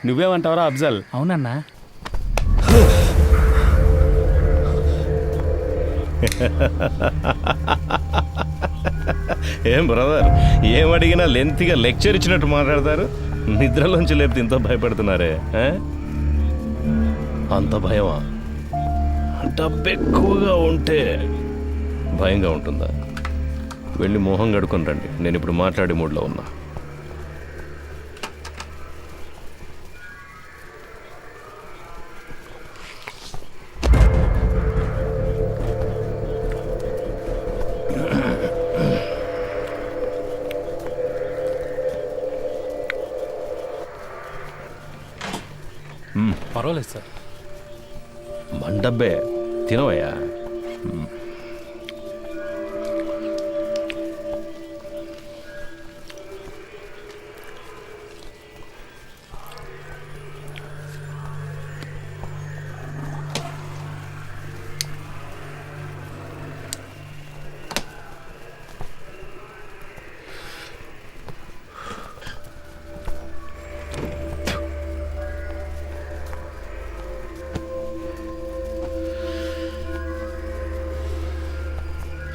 నువ్వేమంటావురా అఫ్జల్? అవునన్నా. ఏం బ్రదర్, ఏం అడిగినా లెంత్గా లెక్చర్ ఇచ్చినట్టు మాట్లాడతారు. నిద్రలోంచి లేపితే ఇంత భయపడుతున్నారే. అంత భయమా? డబ్బు ఎక్కువగా ఉంటే భయంగా ఉంటుందా? వెళ్ళి మొహం కడుకొని రండి, నేను ఇప్పుడు మాట్లాడే మూడ్లో ఉన్నా. పర్వాలేదు సార్. మండబ్బే తినవయ్యా.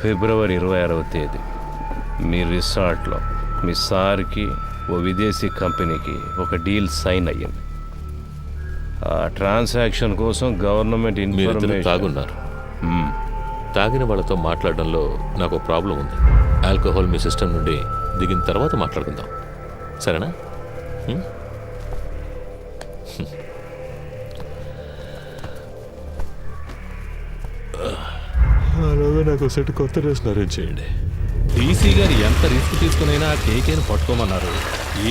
ఫిబ్రవరి 26వ తేదీ మీ రిసార్ట్లో మీ సార్కి ఓ విదేశీ కంపెనీకి ఒక డీల్ సైన్ అయ్యింది. ఆ ట్రాన్సాక్షన్ కోసం గవర్నమెంట్ మీరిద్దరు తాగున్నారు. తాగిన వాళ్ళతో మాట్లాడడంలో నాకు ఒక ప్రాబ్లం ఉంది. ఆల్కహాల్ మీ సిస్టమ్ నుండి దిగిన తర్వాత మాట్లాడుకుందాం, సరేనా? అలాగే నాకు సెట్ కొత్త డ్రెస్ అరేంజ్ చేయండి. డీసీ గారు ఎంత రిస్క్ తీసుకునైనా కేకేని పట్టుకోమన్నారు.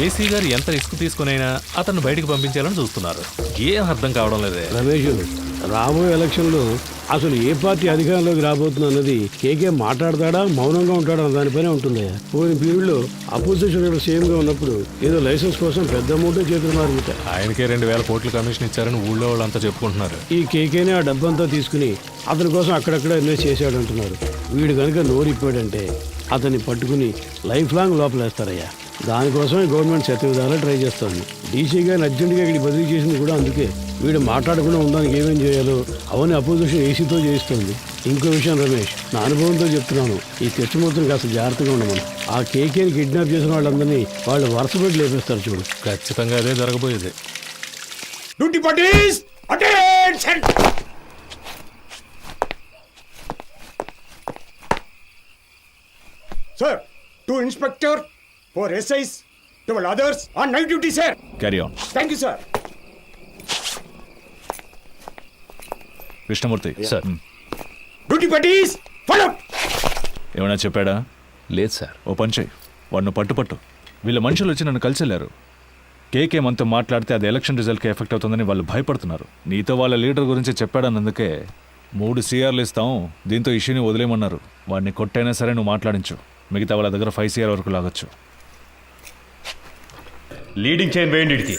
ఏసీ గారు ఎంత రిస్క్ తీసుకునైనా అతను బయటకు పంపించాలని చూస్తున్నారు. ఏం అర్థం కావడం లేదే. రమేష్, రాబోయే ఎలక్షన్లో అసలు ఏ పార్టీ అధికారంలోకి రాబోతుంది అన్నది కేకే మాట్లాడతాడా మౌనంగా ఉంటాడా అన్న దానిపైనే ఉంటుంది. పోయిన పీరియడ్లో అపోజిషన్ లీడర్ సీఎంగా ఉన్నప్పుడు ఏదో లైసెన్స్ కోసం పెద్ద అమౌంట్ చేతులు మారింది. ఆయనకే 2000 కోట్ల కమిషన్ ఇచ్చారని ఊళ్ళో వాళ్ళంతా చెప్పుకుంటున్నారు. ఈ కేకేనే ఆ డబ్బంతా తీసుకుని అతని కోసం అక్కడక్కడ ఇన్వెస్ట్ చేశాడు అంటున్నారు. వీడు కనుక నోరిప్పాడంటే అతన్ని పట్టుకుని లైఫ్ లాంగ్ లోపలేస్తారయ్యా. దానికోసమే గవర్నమెంట్ శతవిధాలా ట్రై చేస్తుంది. డీసీ గారిని అర్జెంటుగా ఇక్కడికి బదిలీ చేసింది కూడా అందుకే. వీడు మాట్లాడకుండా ఉండడానికి ఏమేం చేయాలో అవన్నీ అపోజిషన్ ఏసీతో చేయిస్తుంది. ఇంకో విషయం రమేష్, నా అనుభవంతో చెప్తున్నాను, ఈ కృష్ణమూర్తిని కాస్త జాగ్రత్తగా ఉండమని. ఆ కేకేని కిడ్నాప్ చేసిన వాళ్ళందరినీ వాళ్ళు వరుస పెట్టి లేపేస్తారు చూడు. ఖచ్చితంగా అదే జరగబోయేది. Duty parties attention. Sir, 2 inspector, 4 SIs, 12 others on night duty, sir. Carry on. Thank you, sir. Krishnamurthy sir, duty parties follow. ఏమైనా చెప్పాడా? లేదు సార్. ఓ పని చేయి, వాడిని పట్టు. వీళ్ళ మనుషులు వచ్చి నన్ను కలిసి వెళ్ళారు. కేకే మనతో మాట్లాడితే అది ఎలక్షన్ రిజల్ట్కి ఎఫెక్ట్ అవుతుందని వాళ్ళు భయపడుతున్నారు. నీతో వాళ్ళ లీడర్ గురించి చెప్పాడన్నందుకే 3 CRలు ఇస్తాం, దీంతో ఇష్యూని వదిలేయమన్నారు. వాడిని కొట్టైనా సరే నువ్వు మాట్లాడించు. మిగతా వాళ్ళ దగ్గర 5 CR వరకు లాగొచ్చు. లీడింగ్ చైన్ వేయండి ఇడికి.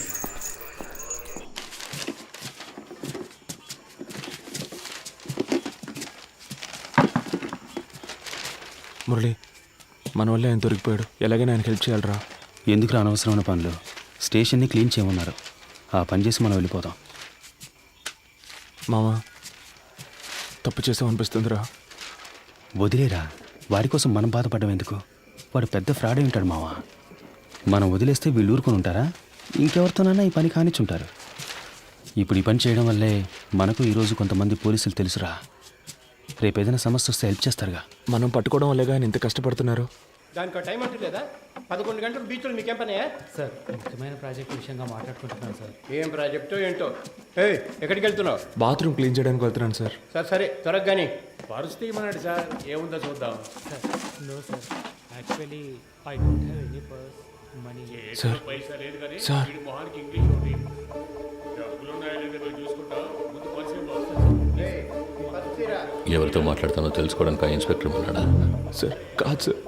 మురళి, మన వల్ల ఆయన దొరికిపోయాడు. ఎలాగైనా ఆయనకి హెల్ప్ చేయాలరా. ఎందుకు అనవసరమైన పనులు? స్టేషన్ని క్లీన్ చేయమన్నారు. ఆ పని చేసి మనం వెళ్ళిపోదాం. మామ, తప్పు చేసామనిపిస్తుందిరా. వదిలేరా, వాడి కోసం మనం బాధపడడం ఎందుకు? వాడు పెద్ద ఫ్రాడ్ ఉంటాడు మావా. మనం వదిలేస్తే వీళ్ళు ఊరుకొని ఉంటారా? ఇంకెవరితోనైనా ఈ పని కానిచ్చుంటారు. ఇప్పుడు ఈ పని చేయడం వల్లే మనకు ఈరోజు కొంతమంది పోలీసులు తెలుసురా. రేపు ఏదైనా సమస్య వస్తే హెల్ప్ చేస్తారుగా. మనం పట్టుకోవడం వల్లేగా ఆయన ఇంత కష్టపడుతున్నారు. దానికి టైం అంటూ లేదా? 11 గంటలు బీచ్లో మీకేం పనే? సార్ ముఖ్యమైన ప్రాజెక్ట్ విషయంగా మాట్లాడుకుంటున్నాను సార్. ఏం ప్రాజెక్టో ఏంటో. ఎక్కడికి వెళ్తున్నావు? బాత్రూమ్ క్లీన్ చేయడానికి వెళ్తున్నాను సార్. సరే త్వరగా కానీ పరిస్థితి ఏమన్నాడు సార్? ఏముందో చూద్దాం. No sir, actually I don't have any purse money. Sir sir ఎవరితో మాట్లాడతానో తెలుసుకోవడానికి ఆ ఇన్స్పెక్టర్ ఉన్నాడా? సార్ కాదు సార్,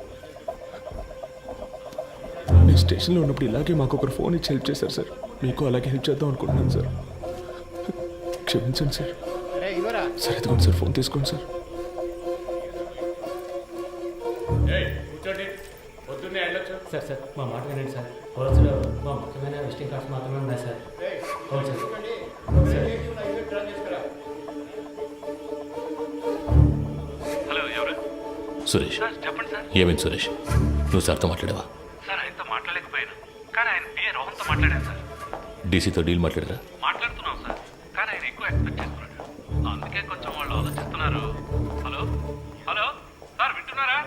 నేను స్టేషన్లో ఉన్నప్పుడు ఇలాగే మాకు ఒకరు ఫోన్ ఇచ్చి హెల్ప్ చేశారు సార్. మీకు అలాగే హెల్ప్ చేద్దాం అనుకుంటున్నాను సార్. క్షమించండి సార్. సార్ ఎదుగుండి సార్, ఫోన్ తీసుకోండి సార్. సార్ సార్ మా మాట వినండి సార్. పర్సులో మా ముఖ్యమైన విజిటింగ్ కార్డ్స్ మాత్రమే ఉన్నాయి సార్. అవును సార్. హలో, ఎవరు? సురేష్. చెప్పండి సార్. ఏమైంది సురేష్? నువ్వు సార్తో మాట్లాడావా? సార్ ఆయనతో మాట్లాడలేకపోయాను, కానీ ఆయన పిఏ రోహన్తో మాట్లాడాను సార్. డీసీతో డీల్ మాట్లాడరా? మాట్లాడుతున్నాం సార్, కానీ ఆయన ఎక్కువ ఎక్స్పెక్ట్ చేస్తున్నాడు. అందుకే కొంచెం వాళ్ళు ఆలోచిస్తున్నారు. హలో హలో సార్, వింటున్నారా?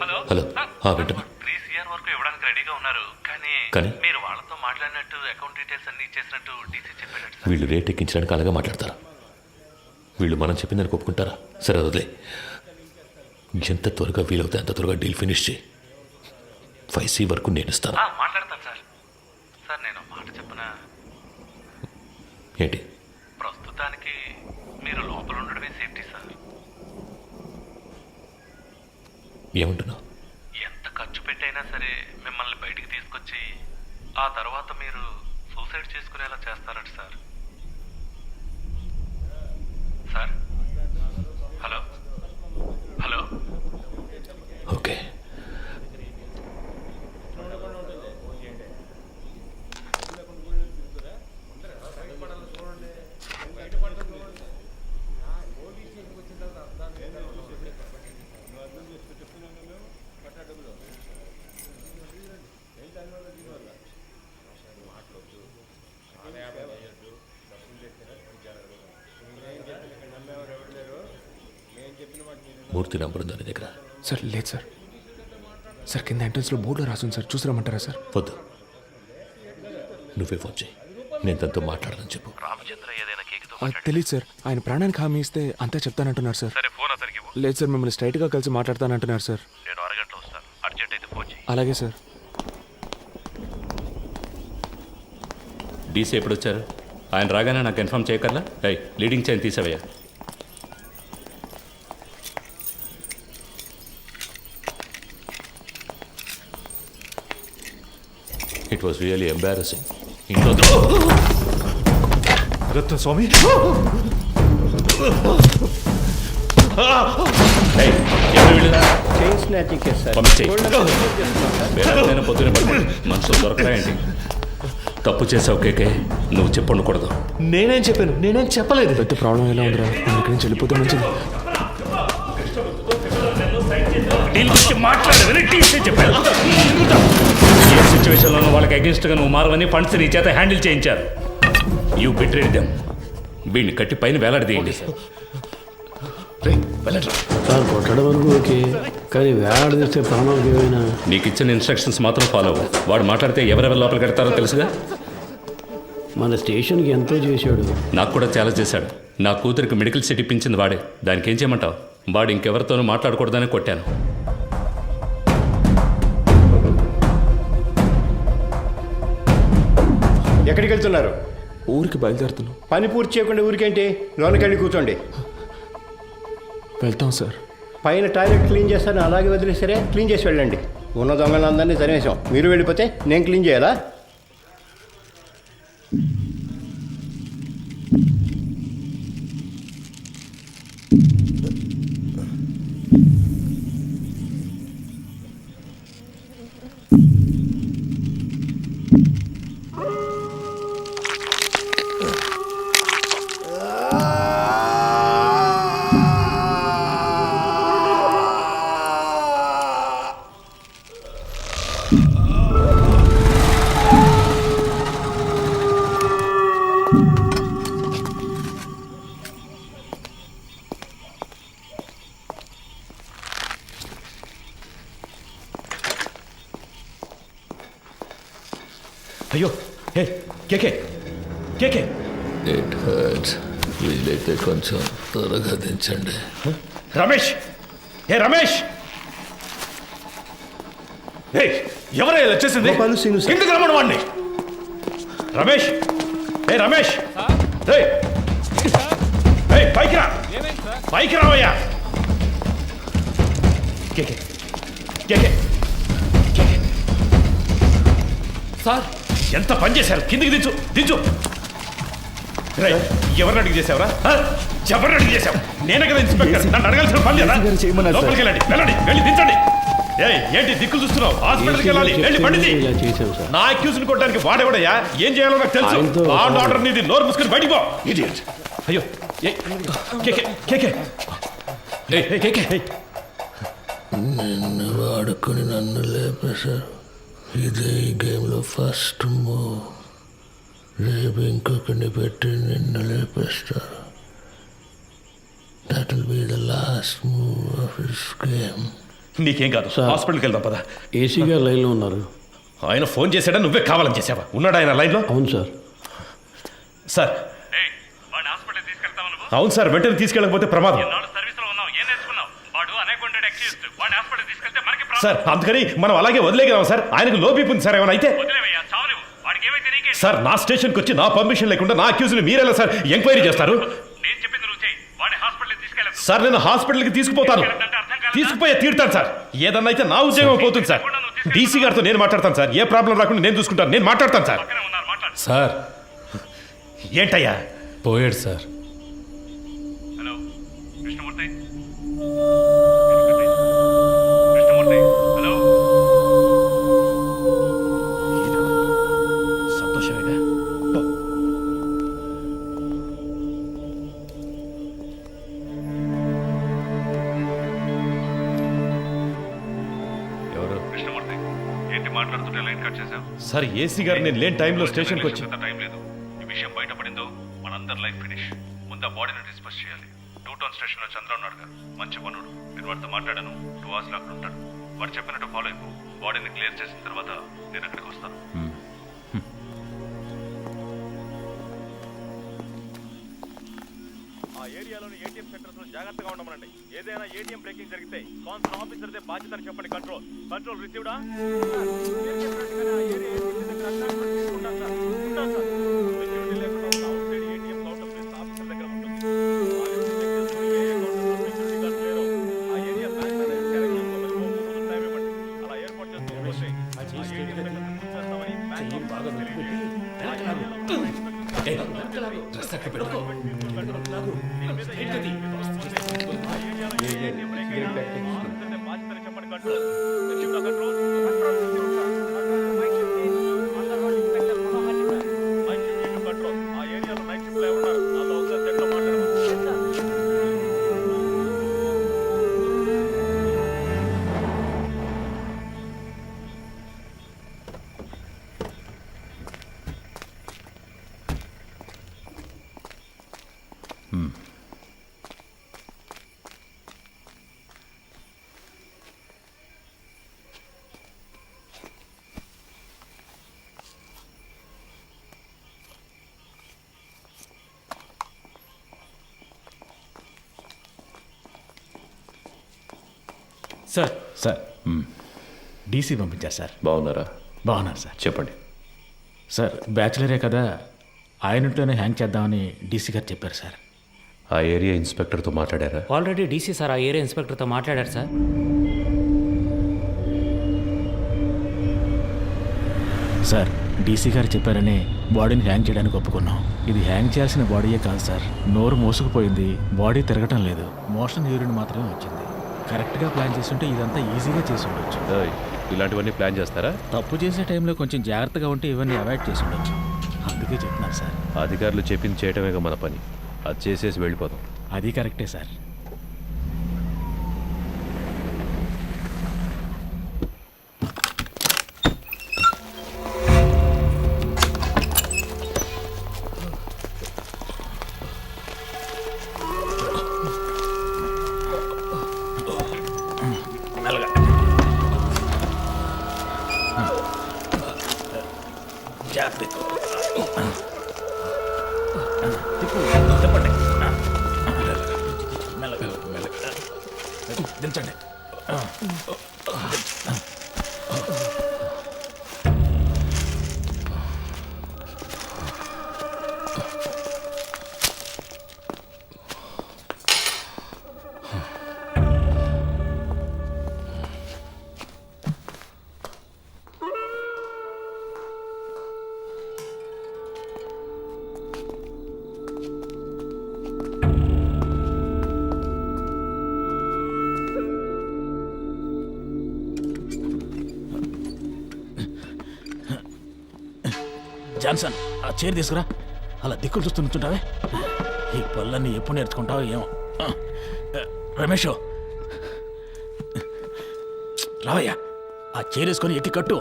హలో హలో సార్, వింటున్నా. 3 CR వరకు ఇవ్వడానికి రెడీగా ఉన్నారు, కానీ కానీ? మీరు వాళ్ళతో మాట్లాడినట్టు అకౌంట్ డీటెయిల్స్ అన్ని ఇచ్చేసినట్టు డీసీ చెప్పాడు సార్. వీళ్ళు రేట్ ఎక్కించడానికి అలాగే మాట్లాడతారా? వీళ్ళు మనం చెప్పిందని ఒప్పుకుంటారా? సరే వదిలే. ఎంత త్వరగా వీలవుతే అంత త్వరగా డీల్ ఫినిష్ చేయి. 5C వరకు నేను ఇస్తాను. మాట్లాడతాను సార్. సార్ నేను మాట చెప్పనా? ఏంటి? ప్రస్తుతానికి మీరు లోపల ఉండడమే సేఫ్టీ సార్. ఏమంటున్నావు? ఎంత ఖర్చు పెట్టైనా సరే మిమ్మల్ని బయటికి తీసుకొచ్చి ఆ తర్వాత మీరు సూసైడ్ చేసుకునేలా చేస్తారట sir. Sir hello hello. Okay. Murthy number ఉందా నీ దగ్గర? సార్ లేదు సార్. సార్ కింద ఎంట్రన్స్లో బోర్డులో రాసుంది సార్, చూసి రమ్మంటారా సార్? వద్దు, నువ్వే ఫోన్ చేయి. నేను తనతో మాట్లాడాలని చెప్పు. రామచంద్ర ఏదైనా కేకుతో అది తెలియదు సార్. ఆయన ప్రాణానికి హామీ ఇస్తే అంతా చెప్తానంటున్నారు సార్. సరే ఫోన్ అతనికి ఇవ్వు. లేదు సార్, మిమ్మల్ని స్ట్రైట్గా కలిసి మాట్లాడతానంటున్నారు సార్. నేను అరగంటలో వస్తాను, అర్జెంట్ అయితే ఫోన్ చేయి. అలాగే సార్. డీసీ ఎప్పుడు వచ్చారు? ఆయన రాగానే నాకు ఇన్ఫార్మ్ చేయకర్లా. లీడింగ్ చైన్ తీసేవయ్యా. It was really embarrassing. Ratna Swamy, chain snatching case sir. పొద్దున మనుషులు దొరకరా ఏంటి? తప్పు చేసావు కేకే, నువ్వు చెప్పండకూడదు. నేనేం చెప్పాను? నేనేం చెప్పలేదు. పెద్ద ప్రాబ్లం ఎలా ఉందిరా? నేను ఇక్కడి నుంచి వెళ్ళిపోతే మంచిది. ఏ సిచ్యువేషన్లోనూ వాళ్ళకి అగేన్స్ట్గా నువ్వు మారవని ఫండ్స్ నీ చేత హ్యాండిల్ చేయించారు. You betrayed them. వీడిని కట్టి పైన వేలాడదీయండి. సార్ కొట్టడం వరకు ఓకే, కానీ వేలాడదీస్తే ప్రాణాలకు ఏమైనా? నీకు ఇచ్చిన ఇన్స్ట్రక్షన్స్ మాత్రం ఫాలో అవ్వు. వాడు మాట్లాడితే ఎవరెవరు లోపల కడతారో తెలుసుగా. మన స్టేషన్కి ఎంతో చేశాడు. నాకు కూడా చాలా చేశాడు. నా కూతురికి మెడికల్ సీట్ ఇప్పించింది వాడే. దానికి ఏం చేయమంటావు? వాడు ఇంకెవరితోనూ మాట్లాడకూడదని కొట్టాను. ఎక్కడికి వెళ్తున్నారు? ఊరికి బయలుదేరుతున్నాం. పని పూర్తి చేయకుండా ఊరికేంటి? లోనకెళ్ళి కూర్చోండి. వెళ్తాం సార్. పైన టాయిలెట్ క్లీన్ చేస్తాను, అలాగే వదిలేసరే క్లీన్ చేసి వెళ్ళండి. ఉన్న దొంగలందరినీ తరిమేశాం. మీరు వెళ్ళిపోతే నేను క్లీన్ చేయాలా? అయ్యో హే కేకే కేకే ఇట్ హర్ట్స్ వీలైతే కొంచెం త్వరగా దించండి. రమేష్ ఏ రమేష్ ఏ ఎవరే ఇలా చేసింది కిందకి రమ్మను వాడిని. రమేష్ ఏ రమేష్ పైకి రా పైకి రావయ్యా. కేకే కేకే కేకే సార్ ఎంత పని చేశారు, కిందికి దించు దించు. ఎవరిని అడిగి చేసావురా, ఎవరిని అడిగి చేసావు? నేనే కదా ఇన్స్పెక్టర్, నన్ను అడగాల్సిన పని లేదా? లోపలికి వెళ్ళండి వెళ్ళండి వెళ్ళి దించండి. ఏంటి దిక్కులు చూస్తున్నావు? హాస్పిటల్కి వెళ్ళాలి, వెళ్ళి పండింది. నా అక్యూజ్ ని కొట్టడానికి వాడేవాడయ్యా, ఏం చేయాలో నాకు తెలుసు. ఆర్డర్ నీది, నోరు మూసుకొని బయటికి పో. ఇడియట్. అయ్యో కేకే కేకే కేకే నిన్ను వాడుకొని నన్ను లేపేశారు. ఇదే ఈ గేమ్లో ఫస్ట్ మూవ్. రేపు ఇంకొకరిని పెట్టి నిన్ను లేపేస్తారు. That will be the last move of this game. నీకేం కాదు, హాస్పిటల్కి వెళ్దాం పద. ఏసీ గారు లైన్లో ఉన్నారు. ఆయన ఫోన్ చేశాడా, నువ్వే కావాలని చేసావా? ఉన్నాడా ఆయన లైన్లో? అవును సార్. సార్ అవును సార్, వెంటనే తీసుకెళ్ళకపోతే ప్రమాదం సార్. అందుకని మనం అలాగే వదిలేగలం సార్. ఆయనకు లో బీపీ ఉంది సార్, ఏమైనా అయితే సార్ నా స్టేషన్కి వచ్చి నా పర్మిషన్ లేకుండా నా అక్యూజ్ని మీరెలా సార్ ఎంక్వైరీ చేస్తారు? సార్ నేను హాస్పిటల్కి తీసుకుపోతాను, తీసుకుపోయే తీరుతాను సార్. ఏదన్నా అయితే నా ఉద్యోగం పోతుంది సార్. డీసీ గారితో నేను మాట్లాడతాను సార్, ఏ ప్రాబ్లం రాకుండా నేను చూసుకుంటాను, నేను మాట్లాడతాను సార్. సార్ ఏంటయ్యా పోయాడు సార్. సంతోషమేగా. ఎవరు? ఏంటి మాట్లాడుతుంటే లైన్ కట్ చేసావు? సార్ ఏసీ గారు నేను లేని టైంలో స్టేషన్కి వచ్చి. టైం లేదు. ఈ విషయం బయటపడిందో మనందరి లైఫ్ ఫినిష్. ముందు ఆ బాడీని డిస్పోజ్ చేయాలి. 2 టౌన్ స్టేషన్లో చంద్ర ఉన్నాడు కదా, మంచి పనుడు. నేను వాడితో మాట్లాడాను, 2 hours అక్కడ ఉంటాడు. వాడు చెప్పినట్టు ఫాలో అయిపో. బాడీని క్లియర్ చేసిన తర్వాత నేను అక్కడికి వస్తాను. ఆ ఏరియాలోని ఏటీఎం సెంటర్స్ లో జాగ్రత్తగా ఉండమనండి. ఏదైనా ఏటీఎం బ్రేకింగ్ జరిగితే కాన్సల్ ఆఫీసర్దే బాధ్యతని చెప్పండి. కంట్రోల్ కంట్రోల్ రిసీవ్డా? సార్ సార్ డీసీ పంపించారు సార్. బాగున్నారా? బాగున్నారు సార్. చెప్పండి సార్ బ్యాచులరే కదా, ఆయనట్లోనే హ్యాంగ్ చేద్దామని డీసీ గారు చెప్పారు సార్. ఆ ఏరియా ఇన్స్పెక్టర్తో మాట్లాడారా? ఆల్రెడీ డీసీ సార్ ఆ ఏరియా ఇన్స్పెక్టర్తో మాట్లాడారు సార్. సార్ డీసీ గారు చెప్పారని బాడీని హ్యాంగ్ చేయడానికి ఒప్పుకున్నాం. ఇది హ్యాంగ్ చేయాల్సిన బాడీయే కాదు సార్. నోరు మోసుకుపోయింది, బాడీ తిరగటం లేదు, మోషన్ యూరిన్ మాత్రమే వచ్చింది. కరెక్ట్గా ప్లాన్ చేస్తుంటే ఇదంతా ఈజీగా చేసి ఉండొచ్చు. ఇలాంటివన్నీ ప్లాన్ చేస్తారా? తప్పు చేసే టైంలో కొంచెం జాగ్రత్తగా ఉంటే ఇవన్నీ అవాయిడ్ చేసి ఉండొచ్చు. అందుకే చెప్తున్నాను సార్. అధికారులు చెప్పింది చేయటమేగా మన పని, అది చేసేసి వెళ్ళిపోతాం. అది కరెక్టే సార్. చెప్పండి. మెల్లగా, మెల్లగా. దించండి. జాన్సన్, ఆ చైర్ తీసుకురా. అలా దిక్కులు చూస్తూ నుంచుంటావే. ఈ పళ్ళన్నీ ఎప్పుడు నేర్చుకుంటావో ఏమో. రమేష్, రావయ్యా, ఆ చైర్ వేసుకొని ఎక్కి కట్టు.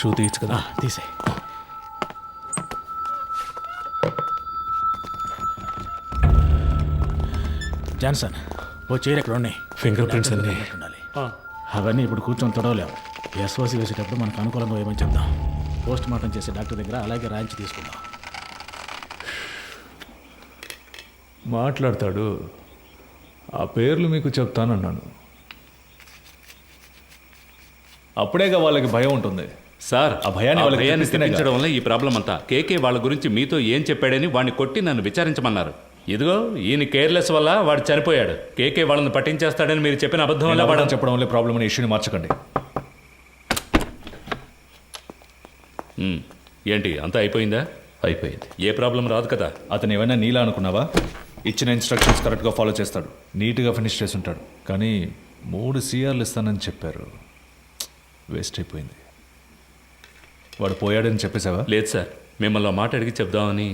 షూ తీయచ్చు కదా. తీసే. జాన్సన్, ఓ చైర్ ఎక్కడ ఉన్నాయి? ఫింగర్ ప్రింట్స్ అన్నీ ఉండాలి. అవన్నీ ఇప్పుడు కూర్చొని తొడవలేము. ఎస్ఓసి వేసేటప్పుడు మనకు అనుకూలంగా ఏమని చెప్దాం. పోస్ట్ మార్టం చేసే డాక్టర్ దగ్గర అలాగే రాయించి తీసుకుందాం. మాట్లాడతాడు. ఆ పేర్లు మీకు చెప్తానన్నాను. అప్పుడేగా వాళ్ళకి భయం ఉంటుంది. సార్ ఆ భయాన్ని వాళ్ళకి భయాన్ని తెప్పిస్తేనే తెప్పించడం వల్ల ఈ ప్రాబ్లం అంతా. కేకే వాళ్ళ గురించి మీతో ఏం చెప్పాడని వాడిని కొట్టి నన్ను విచారించమన్నారు. ఇదిగో ఈయన కేర్లెస్ వల్ల వాడు చనిపోయాడు. కేకే వాళ్ళని పట్టించేస్తాడని మీరు చెప్పిన అబద్ధం వల్ల వాడు చెప్పడం వల్ల ప్రాబ్లం అనే ఇష్యూని మార్చకండి. ఏంటి అంతా అయిపోయిందా? అయిపోయింది. ఏ ప్రాబ్లం రాదు కదా. అతను ఏమైనా నీలా అనుకున్నావా? ఇచ్చిన ఇన్స్ట్రక్షన్స్ కరెక్ట్గా ఫాలో చేస్తాడు, నీట్గా ఫినిష్ చేసి ఉంటాడు. కానీ 3 CRలు ఇస్తానని చెప్పారు. వేస్ట్ అయిపోయింది. వాడు పోయాడని చెప్పేసావా? లేదు సార్, మిమ్మల్ని మాట అడిగి చెప్దామని.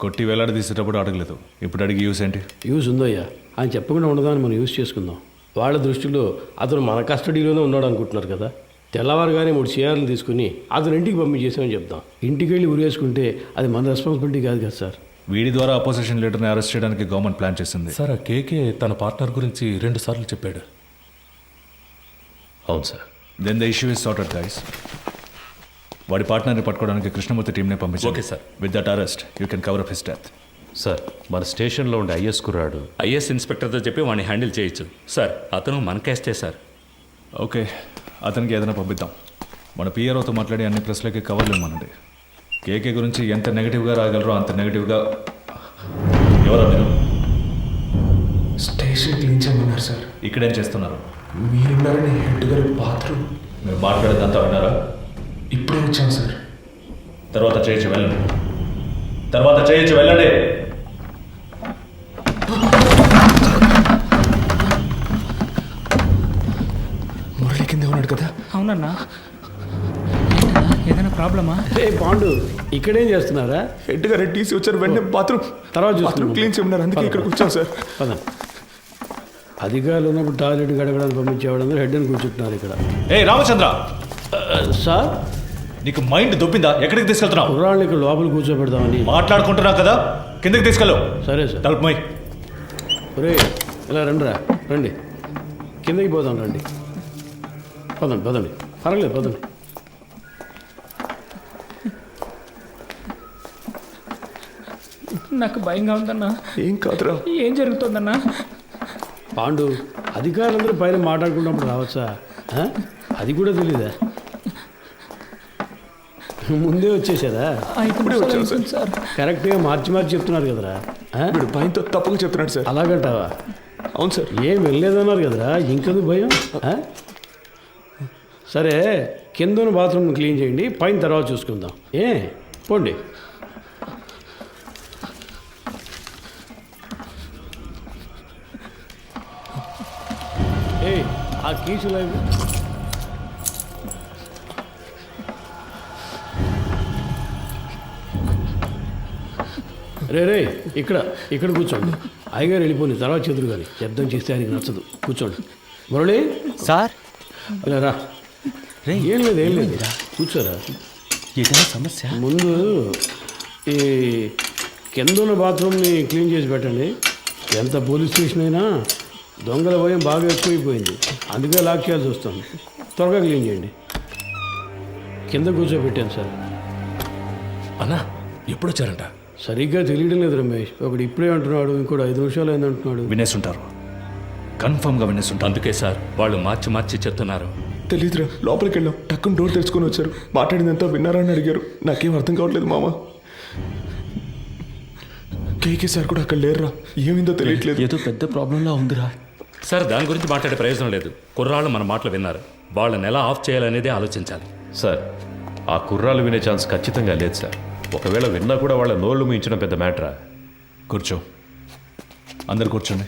కొట్టి వేలాడి తీసేటప్పుడు అడగలేదు, ఇప్పుడు అడిగి యూస్ ఏంటి? యూస్ ఉందయ్యా. ఆయన చెప్పకుండా ఉండదాన్ని మనం యూస్ చేసుకుందాం. వాళ్ళ దృష్టిలో అతను మన కస్టడీలోనే ఉన్నాడు అనుకుంటున్నారు కదా. తెల్లవారుగానే 3 CRలు తీసుకుని అతను ఇంటికి పంపించేసామని చెప్తాం. ఇంటికి వెళ్ళి ఉరేసుకుంటే అది మన రెస్పాన్సిబిలిటీ కాదు కదా సార్. వీడి ద్వారా అపోజిషన్ లీడర్ని అరెస్ట్ చేయడానికి గవర్నమెంట్ ప్లాన్ చేసింది. సార్, ఆ కేకే తన పార్ట్నర్ గురించి 2 సార్లు చెప్పాడు. అవును sir. Then the issue is sorted guys. వాడి పార్ట్నర్ని పట్టుకోవడానికి కృష్ణమూర్తి టీంనే పంపించారు. Okay sir. With that arrest you can cover up his death. Sir, మన స్టేషన్లో ఉండే ఐఎస్ కుర్రాడు ఐఎస్ ఇన్స్పెక్టర్తో చెప్పి వాడిని హ్యాండిల్ చేయొచ్చు సార్. అతను మన కేస్టే సార్. ఓకే, అతనికి ఏదైనా పంపిద్దాం. మన పిఆర్ఓతో మాట్లాడి అన్ని ప్రెస్లకి కవర్లు ఇవ్వమనండి. కేకే గురించి ఎంత నెగిటివ్గా రాగలరో అంత నెగిటివ్గా. ఎవరా మీరు? స్టేషన్ క్లీన్ చేయమన్నారు సార్. ఇక్కడేం చేస్తున్నారు? మీరున్నారని హెడ్ గారు బాత్రూమ్. మీరు మాట్లాడేదంతా విన్నారా? ఇప్పుడే వచ్చాం సార్. తర్వాత చేయొచ్చు, వెళ్ళండి. తర్వాత చేయొచ్చు, వెళ్ళండి. మురళి కింద ఉన్నాడు కదా. అవునన్నా, ఏదైనా ప్రాబ్లమా? పాండు, ఇక్కడేం చేస్తున్నారా? హెడ్ గారు టీసీ వచ్చారు, వెంటనే బాత్రూమ్ క్లీన్ చేయమన్నారు. అందుకే ఇక్కడికి వచ్చాం సార్. పద. అధికారులు ఉన్నప్పుడు టాయిలెట్ గడగడానికి పంపించేవాడు హెడ్ అని కూర్చుంటున్నారు ఇక్కడ. రామచంద్ర సార్, నీకు మైండ్ దొబ్బిందా? ఎక్కడికి తీసుకెళ్తున్నావు? కుర్రాళ్ళు ఇక్కడ లోపల కూర్చోబెడదామని మాట్లాడుకుంటున్నావు కదా, కిందకి తీసుకెళ్ళు. సరే సార్. తలుపు మై. ఒరే, ఇలా రండి. కిందకి పోదాం, రండి. పదండి. పర్వాలేదు, పదండి. నాకు భయంగా ఉందన్నా. ఏం కాదురా. ఏం జరుగుతుందన్నా? పాండు, అధికారులందరూ పైన మాట్లాడుకున్నప్పుడు రావచ్చా? అది కూడా తెలీదా? ముందే వచ్చేసారా? ఇప్పుడే వచ్చాను సార్. కరెక్ట్గా మార్చి చెప్తున్నారు కదరా. వీడు భయంతో తప్పుగా చెప్తున్నాడు సార్. అలాగంటావా? అవును సార్. ఏం వెళ్ళలేదన్నారు కదరా, ఇంకెందుకు భయం? సరే, కింద బాత్రూమ్ క్లీన్ చేయండి, పైన తర్వాత చూసుకుందాం. పోండి. ఆ కీసులు రే ఇక్కడ కూర్చోండి. హాయిగారు వెళ్ళిపోయి తర్వాత చెదురు కానీ శబ్దం చేస్తే ఆయనకి నచ్చదు. కూర్చోండి. మురళి సార్ ఇలా రా. ఏం లేదు కూర్చోరా. ఏదైనా సమస్య? ముందు ఈ కింద ఉన్న బాత్రూమ్ని క్లీన్ చేసి పెట్టండి. ఎంత పోలీస్ స్టేషన్ అయినా దొంగల భయం బాగా ఎక్కువైపోయింది, అందుకే లాక్ చేయాల్సి వస్తుంది. త్వరగా క్లీన్ చేయండి. కింద కూర్చోబెట్టాను సార్. అన్నా ఎప్పుడు వచ్చారంట? సరిగ్గా తెలియడం లేదు రమేష్. ఒకడు ఇప్పుడే అంటున్నాడు, ఇంకోటి 5 నిమిషాలు అయిందంటున్నాడు. వినేసుంటారు, కన్ఫర్మ్గా వినేసుంటారు. అందుకే సార్ వాళ్ళు మార్చి చెప్తున్నారు. తెలీదురా, లోపలికి వెళ్ళాం, టక్కున డోర్ తెరుచుకొని వచ్చారు. మాట్లాడిందంతా విన్నారని అడిగారు. నాకేం అర్థం కావట్లేదు మామ. కేకే సార్ కూడా అక్కడ లేరురా, ఏమైందో తెలియట్లేదు. ఏదో పెద్ద ప్రాబ్లంలా ఉందిరా. సార్ దాని గురించి మాట్లాడే ప్రయోజనం లేదు. కుర్రాళ్ళు మన మాటలు విన్నారు, వాళ్ళని ఎలా ఆఫ్ చేయాలనేదే ఆలోచించాలి. సార్ ఆ కుర్రాలు వినే ఛాన్స్ ఖచ్చితంగా లేదు సార్. ఒకవేళ విన్నా కూడా వాళ్ళ నోళ్ళు మించడం పెద్ద మ్యాటరా. కూర్చో, అందరు కూర్చోండి.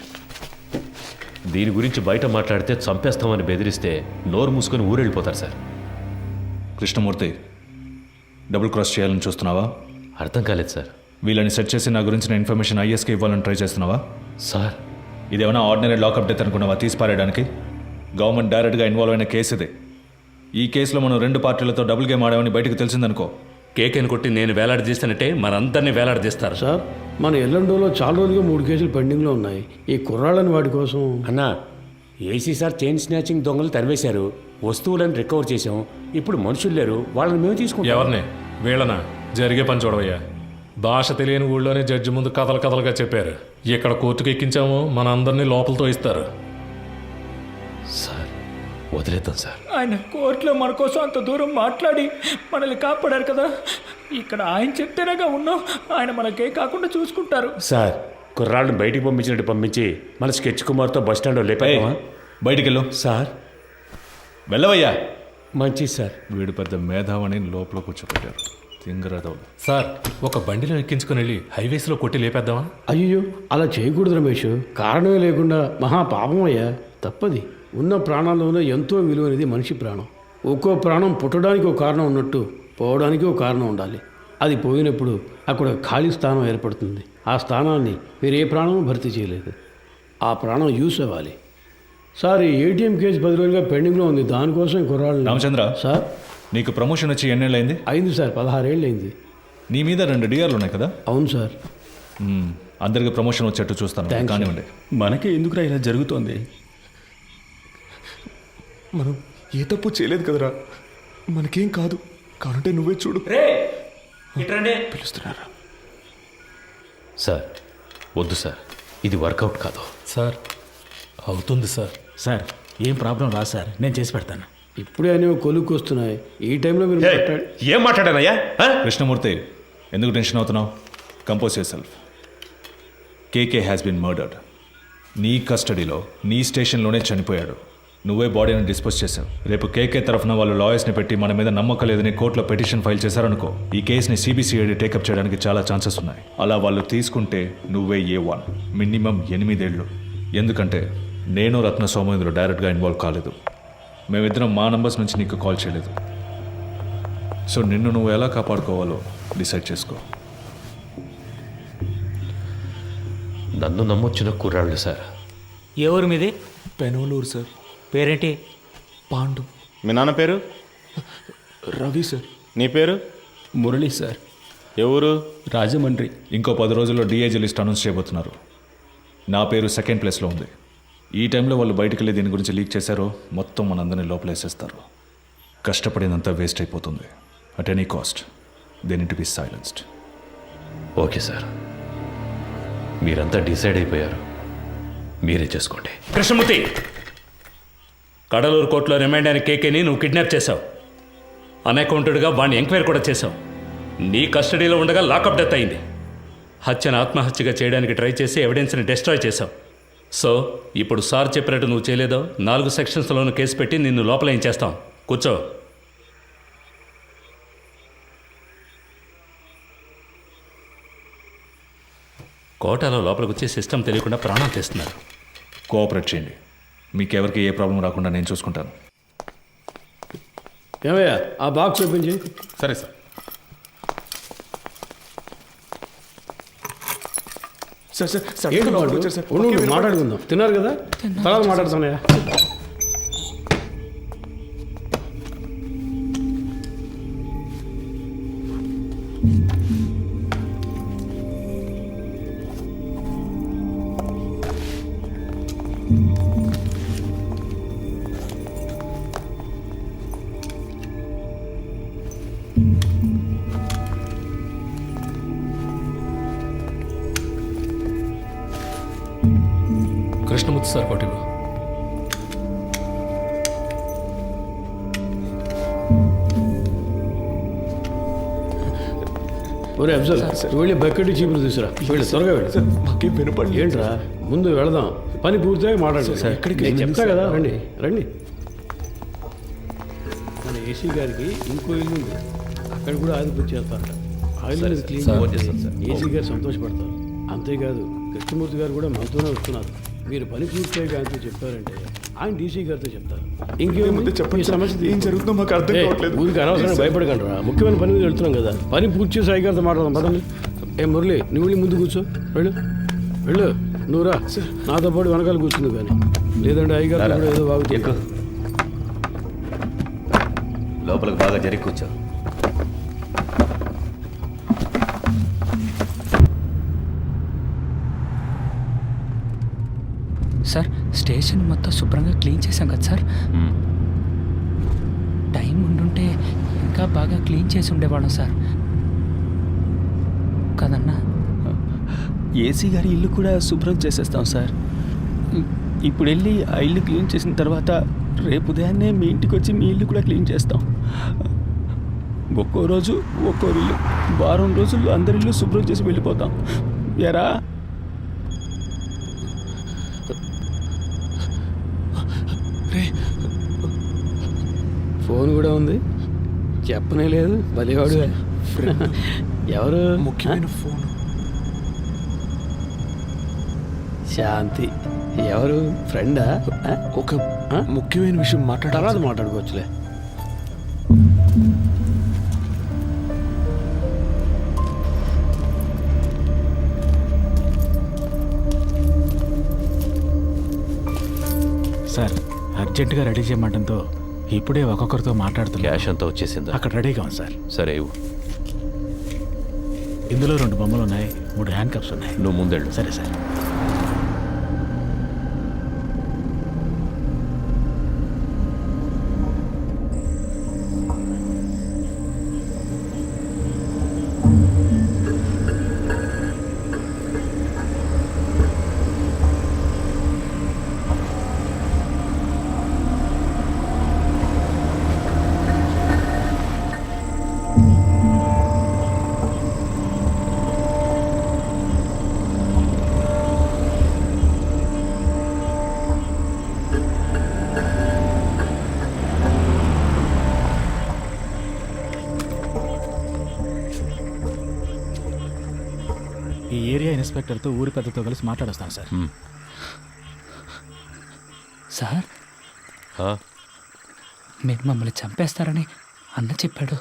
దీని గురించి బయట మాట్లాడితే చంపేస్తామని బెదిరిస్తే నోరు మూసుకొని ఊరెళ్ళిపోతారు సార్. కృష్ణమూర్తి, డబుల్ క్రాస్ చేయాలని చూస్తున్నావా? అర్థం కాలేదు సార్. వీళ్ళని సెట్ చేసి నా గురించిన ఇన్ఫర్మేషన్ ఐఎస్కి ఇవ్వాలని ట్రై చేస్తున్నావా? సార్ ఇదేమైనా ఆర్డినరీ లాకప్ డెత్ అనుకున్నావా తీసి పారేయడానికి? గవర్నమెంట్ డైరెక్ట్గా ఇన్వాల్వ్ అయిన కేసు ఇది. ఈ కేసులో మనం 2 పార్టీలతో డబుల్ గేమ్ ఆడామని బయటకు తెలిసిందనుకో, కేకేని కొట్టి నేను వేలాడదీస్తానంటే మనందరినీ వేలాడదీస్తారు. సార్ మన ఎల్లండోలో చాలా రోజులుగా 3 కేసులు పెండింగ్లో ఉన్నాయి. ఈ కుర్రాళ్ళని వాటి కోసం. అన్నా, ఏసీ సార్ చైన్ స్నాచింగ్ దొంగలు తరివేశారు, వస్తువులను రికవర్ చేశాం. ఇప్పుడు మనుషులు లేరు, వాళ్ళని మేము తీసుకుంటాం. ఎవరిని? వీళ్ళనా? జరిగే పని చూడవయ్యా. భాష తెలియని ఊళ్ళోనే జడ్జి ముందు కథలుగా చెప్పారు. ఇక్కడ కోర్టుకు ఎక్కించామో మన అందరినీ లోపలతో ఇస్తారు. సార్ వదిలేద్దాం సార్. ఆయన కోర్టులో మన కోసం అంత దూరం మాట్లాడి మనల్ని కాపాడారు కదా, ఇక్కడ ఆయన చెప్తేనేగా ఉన్నాం. ఆయన మనకే కాకుండా చూసుకుంటారు. సార్ కుర్రాళ్ళని బయటికి పంపించినట్టు పంపించి మన స్కెచ్ కుమార్తో బస్ స్టాండ్లో లేపామా? బయటికి వెళ్ళు. సార్ వెళ్ళవయ్యా. మంచిది సార్. వీడు పెద్ద మేధావని లోపల కూర్చోబెట్టారు. తింగరదవులు. సార్ ఒక బండిలో ఎక్కించుకుని వెళ్ళి హైవేస్లో కొట్టి లేపేద్దామా? అయ్యో అలా చేయకూడదు రమేష్. కారణమే లేకుండా మహా పాపం అయ్యా, తప్పది. ఉన్న ప్రాణాల్లోనే ఎంతో విలువైనది మనిషి ప్రాణం. ఒక్కో ప్రాణం పుట్టడానికి ఒక కారణం ఉన్నట్టు పోవడానికి ఒక కారణం ఉండాలి. అది పోయినప్పుడు అక్కడ ఖాళీ స్థానం ఏర్పడుతుంది. ఆ స్థానాన్ని వేరే ప్రాణం భర్తీ చేయలేదు. ఆ ప్రాణం యూస్ అవ్వాలి. సార్ ఈ ఏటీఎం కేసు 10 రోజులుగా పెండింగ్లో ఉంది. దానికోసం కుర్రాళ్ళు. రామచంద్ర సార్ నీకు ప్రమోషన్ వచ్చి ఎన్నేళ్ళు అయింది? అయింది సార్, 16 ఏళ్ళు అయింది. నీ మీద 2 డిఆర్లు ఉన్నాయి కదా? అవును సార్. అందరికి ప్రమోషన్ వచ్చేట్టు చూస్తాను. కానివ్వండి. మనకే ఎందుకురా ఇలా జరుగుతోంది? మనం ఏ తప్పు చేయలేదు కదరా, మనకేం కాదు. కానంటే నువ్వే చూడు. పిలుస్తున్నారా? సార్ వద్దు సార్, ఇది వర్కౌట్ కాదు. సార్ అవుతుంది సార్. సార్ ఏం ప్రాబ్లం రా సార్, నేను చేసి పెడతాను. ఇప్పుడే అనేవి కొలుక్కు వస్తున్నాయి. ఈ టైంలో మీరు ఏం మాట్లాడానయ్యా? కృష్ణమూర్తి, ఎందుకు టెన్షన్ అవుతున్నావు? Compose yourself. KK has been murdered. నీ కస్టడీలో నీ స్టేషన్లోనే చనిపోయాడు. నువ్వే బాడీని డిస్పోజ్ చేశావు. రేపు కేకే తరఫున వాళ్ళు లాయర్స్ని పెట్టి మన మీద నమ్మకం లేదని కోర్టులో పిటిషన్ ఫైల్ చేశారనుకో, ఈ కేసుని సిబిసిఐడి టేకప్ చేయడానికి చాలా ఛాన్సెస్ ఉన్నాయి. అలా వాళ్ళు తీసుకుంటే నువ్వే A1, మినిమం 8 ఏళ్ళు. ఎందుకంటే నేను రత్న సోమేంద్ర డైరెక్ట్గా ఇన్వాల్వ్ కాలేదు. మేమిద్దరం మా నంబర్స్ నుంచి నీకు కాల్ చేయలేదు. సో నిన్ను నువ్వు ఎలా కాపాడుకోవాలో డిసైడ్ చేసుకో. నన్ను నమ్మొచ్చిన కుర్రాళ్ళు సార్. ఏ ఊరు మీది? పెనోలూరు సార్. పేరేంటి? పాండు. మీ నాన్న పేరు? రవి సార్. నీ పేరు? మురళి సార్. ఎవరు? రాజమండ్రి. ఇంకో 10 రోజుల్లో డిఐజీ లిస్ట్ అనౌన్స్ చేయబోతున్నారు. నా పేరు 2nd ప్లేస్లో ఉంది. ఈ టైంలో వాళ్ళు బయటికి వెళ్ళి దీని గురించి లీక్ చేశారో మొత్తం మనందరినీ లోపలేసేస్తారు. కష్టపడినంత వేస్ట్ అయిపోతుంది. At any cost they need to be silenced. Okay sir, మీరంతా డిసైడ్ అయిపోయారు, మీరే చేసుకోండి. కృష్ణమూర్తి, కడలూరు కోర్టులో రిమైండ్ అయిన కేకేని నువ్వు కిడ్నాప్ చేశావు. అన్అకౌంటెడ్గా వాడిని ఎంక్వైరీ కూడా చేశావు. నీ కస్టడీలో ఉండగా లాకప్ డెత్ అయింది. హత్యను ఆత్మహత్యగా చేయడానికి ట్రై చేసి ఎవిడెన్స్ని డిస్ట్రాయ్ చేశావు. సో ఇప్పుడు సార్ చెప్పినట్టు నువ్వు చేయలేదో 4 సెక్షన్స్లోనూ కేసు పెట్టి నిన్ను లోపల ఏం చేస్తాం. కూర్చో. కోటాలో లోపలికి వచ్చి సిస్టమ్ తెలియకుండా ప్రాణాలు తీస్తున్నారు. కోఆపరేట్ చేయండి. మీకెవరికి ఏ ప్రాబ్లం రాకుండా నేను చూసుకుంటాను. ఏమయ్యా ఆ బాక్స్ ఓపెన్ చేయి. సరే సార్. సార్ సార్ ఏంటి సడన్గా వాడు? లోపలికి వచ్చారు సార్. ఉండు, ఓకే, ఉండు, మాట్లాడుకుందాం. తిన్నారు కదా, తర్వాత మాట్లాడుతున్నాయా? కృష్ణమూర్తి సార్ కోటి ఒరే అఫ్జల్, వెళ్ళి బకెట్ చీపులు తీసురా. వెళ్ళి త్వరగా వెళ్ళి. సార్ మాకేం వినపడలేదు. ఏంట్రా, ముందు వెళదాం, పని పూర్తిగా మాట్లాడు. నేను చెప్తా కదా, రండి రండి. మన ఏసీ గారికి ఇంకో ఇల్లు ఉంది, అక్కడ కూడా ఆదిపూర్తి చేస్తారట. ఆయిల్ క్లీన్ ఏసీ గారు సంతోషపడతారు. అంతేకాదు కృష్ణమూర్తి గారు కూడా మనతోనే వస్తున్నారు. మీరు పని పూర్తిగా ఆయనతో చెప్పారంటే ఆయన డీసీ గారితో చెప్తారు. ఇంకేముంది చెప్పండి, సమస్య ఏం జరుగుతుందో మాకు అర్థం కావట్లేదు. ఊరికి అనవసరంగా భయపడకండి రా, ముఖ్యమైన పని మీద వెళ్తున్నాం కదా. పని పూర్తి చేసి సాయి గారితో మాట్లాడదాం పదండి. ఏ మురళి, నువ్వు వెళ్ళి ముందు కూర్చో. వెళ్ళు వెళ్ళు, నువ్వు రా, నాతో పాటు వెనకాల కూర్చుంది. కానీ లేదంటే అయ్యగారు కూడా ఏదో బాగుంది. లోపలికి బాగా జరిగి కూర్చో. సార్, స్టేషన్ మొత్తం శుభ్రంగా క్లీన్ చేశాం కదా సార్. టైం ఉండుంటే ఇంకా బాగా క్లీన్ చేసి ఉండేవాళ్ళం సార్ కదన్నా. ఏసీ గారి ఇల్లు కూడా శుభ్రం చేసేస్తాం సార్. ఇప్పుడు వెళ్ళి ఆ ఇల్లు క్లీన్ చేసిన తర్వాత రేపు ఉదయాన్నే మీ ఇంటికి వచ్చి మీ ఇల్లు కూడా క్లీన్ చేస్తాం. ఒక్కో రోజు ఒక్కో ఇల్లు, వారం రోజులు అందరి ఇల్లు శుభ్రం చేసి వెళ్ళిపోతాం. ఎరా ఫోన్ కూడా ఉంది, చెప్పనే లేదు. బలివాడు ఎవరు? ముఖ్యమైన ఫోన్. శాంతి ఎవరు? ఫ్రెండా? ఒక ముఖ్యమైన విషయం తర్వాత మాట్లాడుకోవచ్చులే. సార్, అర్జెంటుగా రెడీ చేయమంటంతో ఇప్పుడే ఒక్కొక్కరితో మాట్లాడుతున్నా. క్యాష్ అంతా వచ్చేసిందా? అక్కడ రెడీగా ఉంది సార్. సరే ఇవ్వు. ఇందులో 2 బొమ్మలు ఉన్నాయి, 3 హ్యాండ్ కప్స్ ఉన్నాయి. నువ్వు ముందెళ్ళు. సరే సార్. ఈ ఏరియా ఇన్స్పెక్టర్తో ఊరి పెద్దతో కలిసి మాట్లాడొస్తాను సార్. సార్, మీరు మమ్మల్ని చంపేస్తారని అన్న చెప్పాడు.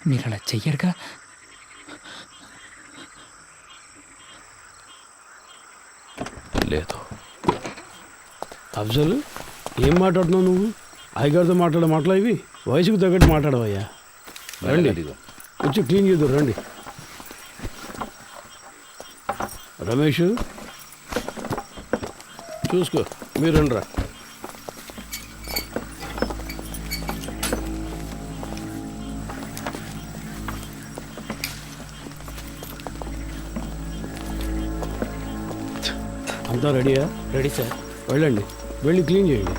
మీరు అలా చెయ్యరుగా? లేదు. అఫ్జల్, ఏం మాట్లాడుతున్నావు నువ్వు? అయ్యగారితో మాట్లాడే మాటలు ఇవి? వయసుకు తగ్గట్టు మాట్లాడవయ్యా. రండి, వచ్చి క్లీన్ చేద్దాం. రండి రమేష్, చూసుకో. మీరు రండిరా. అంతా రెడీయా? Ready sir. వెళ్ళండి, వెళ్ళి క్లీన్ చేయండి.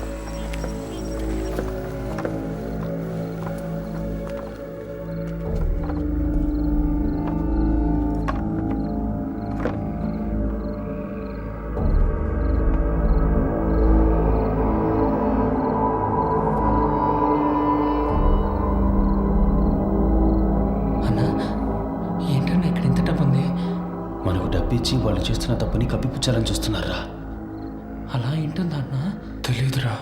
ఇచ్చి వాళ్ళు చేస్తున్న తప్పుని కప్పిపుచ్చాలని చూస్తున్నారా? అలా ఏంటుందా అన్న? తెలీదురా.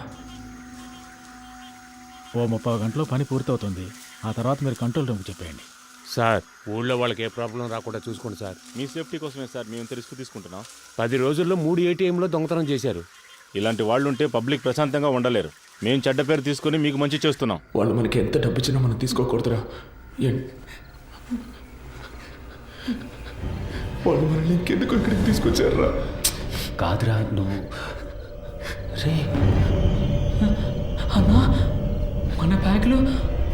ఓ 30 గంటలో పని పూర్తవుతుంది. ఆ తర్వాత మీరు కంట్రోల్ రూమ్కి చెప్పేయండి. సార్ ఊళ్ళో వాళ్ళకి ఏ ప్రాబ్లం రాకుండా చూసుకోండి సార్. మీ సేఫ్టీ కోసమే సార్ మేము ఇంత రిస్క్ తీసుకుంటున్నాం. 10 రోజుల్లో 3 ATMలో దొంగతనం చేశారు. ఇలాంటి వాళ్ళు ఉంటే పబ్లిక్ ప్రశాంతంగా ఉండలేరు. మేము చెడ్డ పేరు తీసుకొని మీకు మంచి చేస్తున్నాం. వాళ్ళు మనకి ఎంత డబ్బు ఇచ్చినా మనం తీసుకోకూడదురా. వాళ్ళు మనల్ని ఇంకెందుకు ఇక్కడికి తీసుకొచ్చారా? కాదురా నువ్వు రే అన్నా, మన బ్యాగులు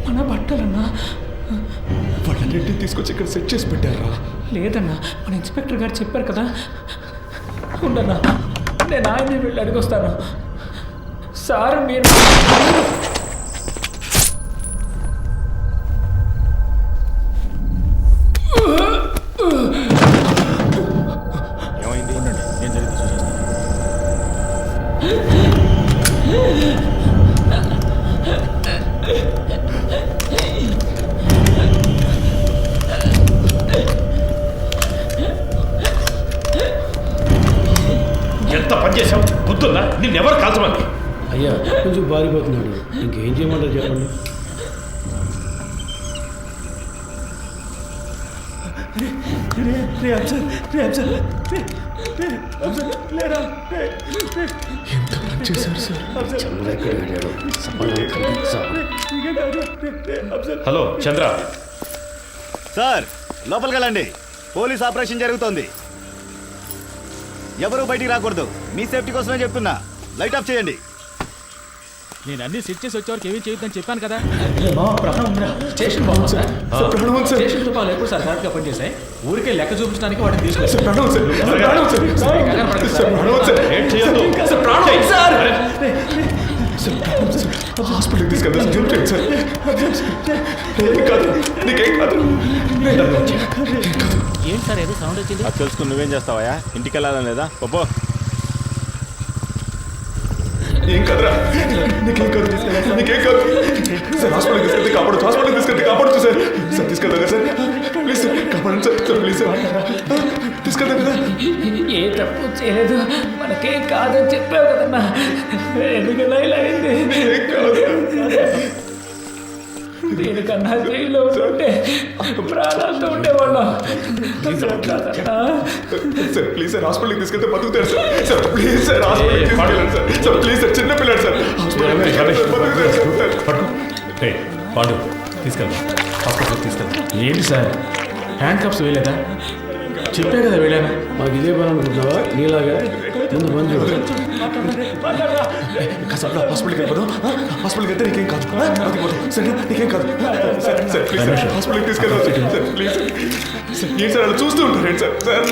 మన బట్టలన్నా వాళ్ళన్నింటినీ తీసుకొచ్చి ఇక్కడ సెట్ చేసి పెట్టారా? లేదన్నా, మన ఇన్స్పెక్టర్ గారు చెప్పారు కదా. ఉండన్నా, నేను ఆయన్ని వెళ్ళి అడిగొస్తాను. సార్ మీరు ఏమైంది? ఉండండి, నేను జరిగింది చూసేస్తాను. ఎంత పని చేసావు? గుర్తుందా? నిన్నెవరు కాల్చమంది? అయ్యా కొంచెం బారిపోతున్నాడు, ఇంకేం చేయమంటారు చెప్పండి. ఎంత పని చేశారు సార్? హలో చంద్ర. సార్ లోపలికి వెళ్ళండి. పోలీస్ ఆపరేషన్ జరుగుతోంది. ఎవరూ బయటికి రాకూడదు. మీ సేఫ్టీ కోసమే చెప్తున్నా. లైట్ ఆఫ్ చేయండి. నేను అన్ని సెట్ చేసి వచ్చేవారికి ఏమీ చేయొద్దని చెప్పాను కదా. స్టేషన్ స్టేషన్తో పాలు ఎప్పుడు సార్ కరెక్ట్గా పనిచేసాయి. ఊరికే లెక్క చూపించడానికి వాటిని తీసుకొచ్చాను. హాస్పిటల్కి తీసుకెళ్తాను సార్. నీకేం కాదు. ఏంటి సార్ ఏదో సౌండ్ వచ్చింది? అది తెలుసుకుని నువ్వేం చేస్తావా? ఇంటికి వెళ్ళాలని లేదా? పప్పు ఏం కాదురా, నీకేం కాదు. నీకేం కాదు సార్. హాస్పిటల్కి తీసుకెళ్తే కాపాడచ్చు. హాస్పిటల్కి తీసుకెళ్తే కాపాడచ్చు సార్. సార్ తీసుకెళ్తాం కదా సార్. ప్లీజ్ సార్, కాపాడండి సార్. సార్ ప్లీజ్ సార్, తీసుకెళ్తాం కదా. ఏ తప్పు చేయలేదు, మనకేం కాదని చెప్పావు కదన్నా. ఎందుకన్నా ఇలా అయింది? ఏం కాదు. దీనికన్నా జైల్లో ఉంటే ప్రాణాలతో ఉండేవాళ్ళం. సార్ ప్లీజ్ సార్, హాస్పిటల్కి తీసుకెళ్తే బతుకుతారు సార్. సార్ ప్లీజ్ సార్, హాస్పిటల్కి తీసుకెళ్ళండి సార్. సార్ ప్లీజ్ సార్, చిన్న పిల్లలు సార్. హాస్పిటల్కి తీసుకెళ్తే బతుకుతారు సార్. పాడు తీసుకెళ్తాం, హాస్పిటల్కి తీసుకెళ్తాం. ఏంటి సార్ హ్యాండ్ కప్స్ వేయలేదా? చెప్పే కదా వెళ్ళాను. మాకు ఇదే పని అనుకుంటున్నావా? నీలాగా ముందు పని చూడు. సార్ హాస్పిటల్కి వెళ్ళిపోదాం. హాస్పిటల్కి వెళ్తే నీకేం కాదు. సరే నీకేం కాదు. సార్ సార్ ప్లీజ్ సార్, హాస్పిటల్కి తీసుకెళ్దాం సార్. Please sir. ఏంటి సార్ అలా చూస్తూ ఉంటారు ఏంటి సార్? సార్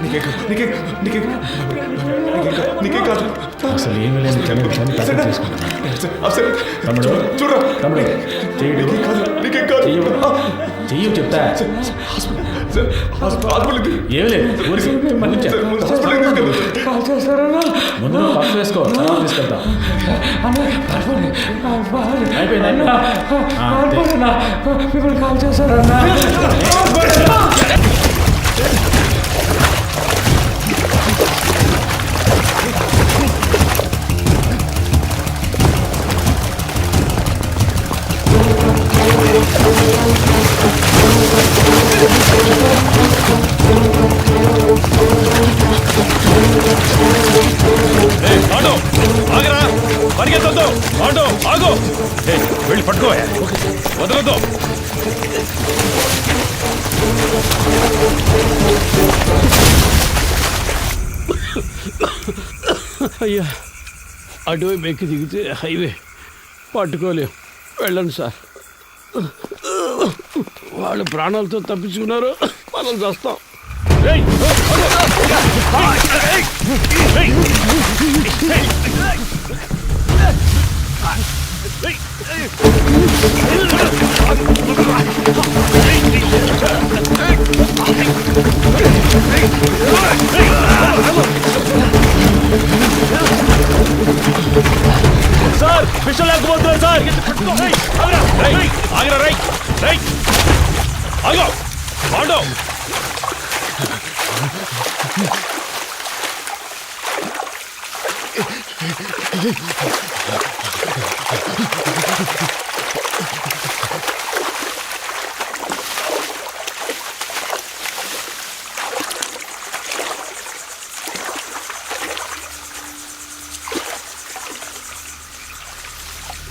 నీకేం కాదు. నీకేం నీకేం నీకేం కాదు. అసలు ఏమి లేదు, తమ్ముడు చూడరా. తమ్ముడు చెయ్యడు, నీకేం కాదు. చెయ్యు చెప్తా. హాస్పిటల్కి ఏమి లేదు, ముందు పప్పు వేసుకో, తర్వాత తీసుకెళ్తాం. అయిపోయింది. మిమ్మల్ని కాల్ చేశారన్నా. వెళ్ళి పట్టుకో, వదలదు. అయ్యా అటువైపు ఎక్కి దిగితే హైవే పట్టుకోలేం. వెళ్ళండి సార్. వాళ్ళు ప్రాణాలతో తప్పించుకున్నారు, మనం చేస్తాం. సార్ విషయం లేకపోతున్నారు సార్. ఆగిరా, రైట్ రైట్ ఆగో పాండో.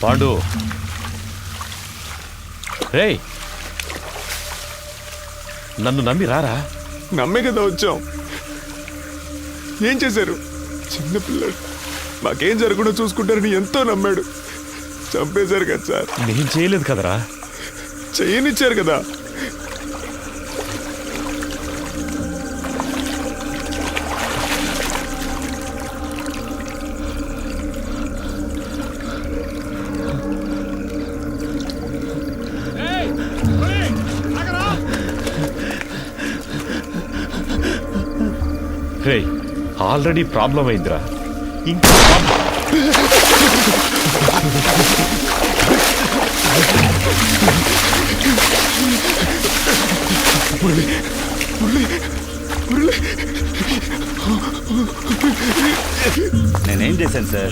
పాండు రేయ్ నన్ను నమ్మి రారా. నమ్మే కదా వచ్చాం. ఏం చేశారు? చిన్నపిల్లడు మాకేం జరగకుండా చూసుకుంటారని ఎంతో నమ్మాడు. చంపేశారు కదా సార్. నేను చేయలేదు కదరా. చేయనిచ్చారు కదా. రే ఆల్రెడీ ప్రాబ్లం అయిందిరా. ఇంకా నేనేం చేశాను సార్?